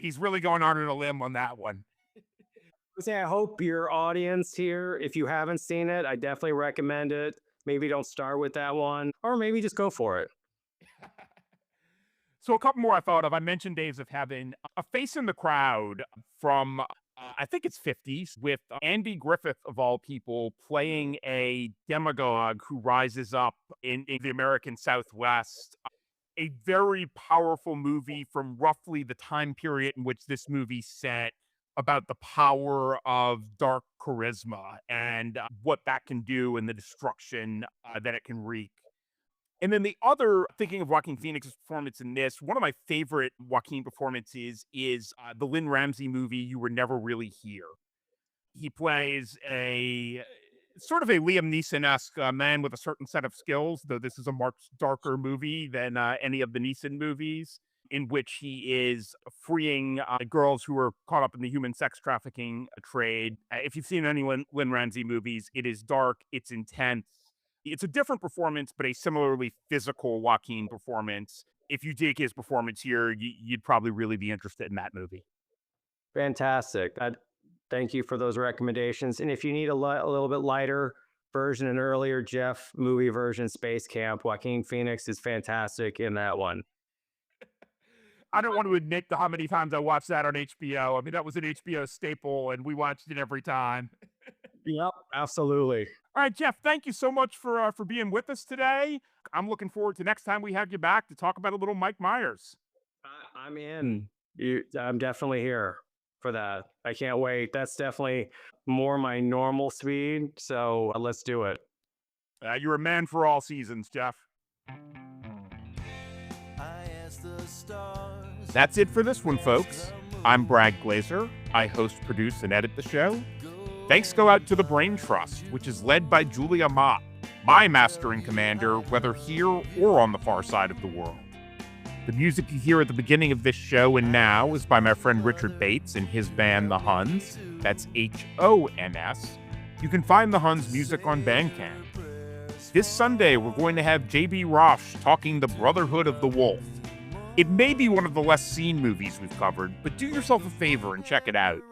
Speaker 2: He's really going on a limb on that one.
Speaker 3: I hope your audience here, if you haven't seen it, I definitely recommend it. Maybe don't start with that one, or maybe just go for it.
Speaker 2: So a couple more I thought of. I mentioned Days of Heaven. A Face in the Crowd from I think it's 50s with Andy Griffith of all people playing a demagogue who rises up in the American Southwest. A very powerful movie from roughly the time period in which this movie set about the power of dark charisma and what that can do and the destruction that it can wreak. And then the other, thinking of Joaquin Phoenix's performance in this, one of my favorite Joaquin performances is the Lynn Ramsey movie, You Were Never Really Here. He plays a sort of a Liam Neeson-esque man with a certain set of skills, though this is a much darker movie than any of the Neeson movies, in which he is freeing girls who are caught up in the human sex trafficking trade. If you've seen any Lynn Ramsey movies, it is dark, it's intense. It's a different performance, but a similarly physical Joaquin performance. If you dig his performance here, you'd probably really be interested in that movie.
Speaker 3: Fantastic. Thank you for those recommendations. And if you need a little bit lighter, version, an earlier Jeff movie version, Space Camp. Joaquin Phoenix is fantastic in that one.
Speaker 2: I don't want to admit to how many times I watched that on HBO. I mean, that was an HBO staple, and we watched it every time.
Speaker 3: Yep, absolutely.
Speaker 2: All right, Jeff, thank you so much for being with us today. I'm looking forward to next time we have you back to talk about a little Mike Myers.
Speaker 3: I'm in. I'm definitely here for that. I can't wait. That's definitely more my normal speed. So let's do it.
Speaker 2: You're a man for all seasons, Jeff. That's it for this one, folks. I'm Brad Glazer. I host, produce, and edit the show. Thanks go out to the Brain Trust, which is led by Julia Mott, my master and commander, whether here or on the far side of the world. The music you hear at the beginning of this show and now is by my friend Richard Bates and his band, The Huns. That's H-O-N-S. You can find The Huns music on Bandcamp. This Sunday, we're going to have J.B. Raasch talking The Brotherhood of the Wolf. It may be one of the less seen movies we've covered, but do yourself a favor and check it out.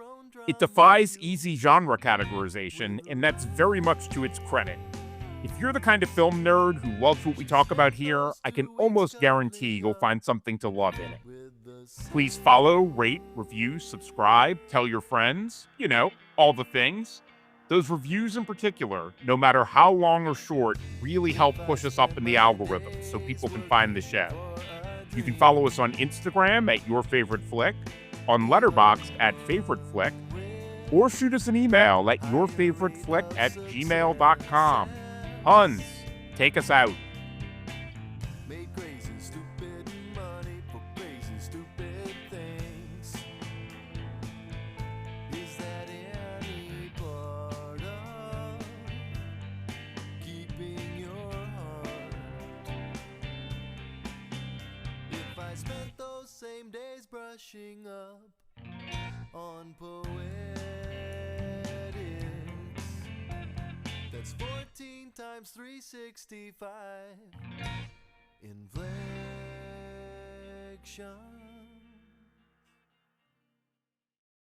Speaker 2: It defies easy genre categorization, and that's very much to its credit. If you're the kind of film nerd who loves what we talk about here, I can almost guarantee you'll find something to love in it. Please follow, rate, review, subscribe, tell your friends, all the things. Those reviews in particular, no matter how long or short, really help push us up in the algorithm so people can find the show. You can follow us on Instagram at YourFavoriteFlick, on Letterboxd at FavoriteFlick, or shoot us an email at yourfavoriteflick@gmail.com. Huns, take us out.
Speaker 1: Made crazy, stupid money for crazy, stupid things. Is that any part of keeping your heart? If I spent those same days brushing up on poetics, that's 14 times 365 inflection.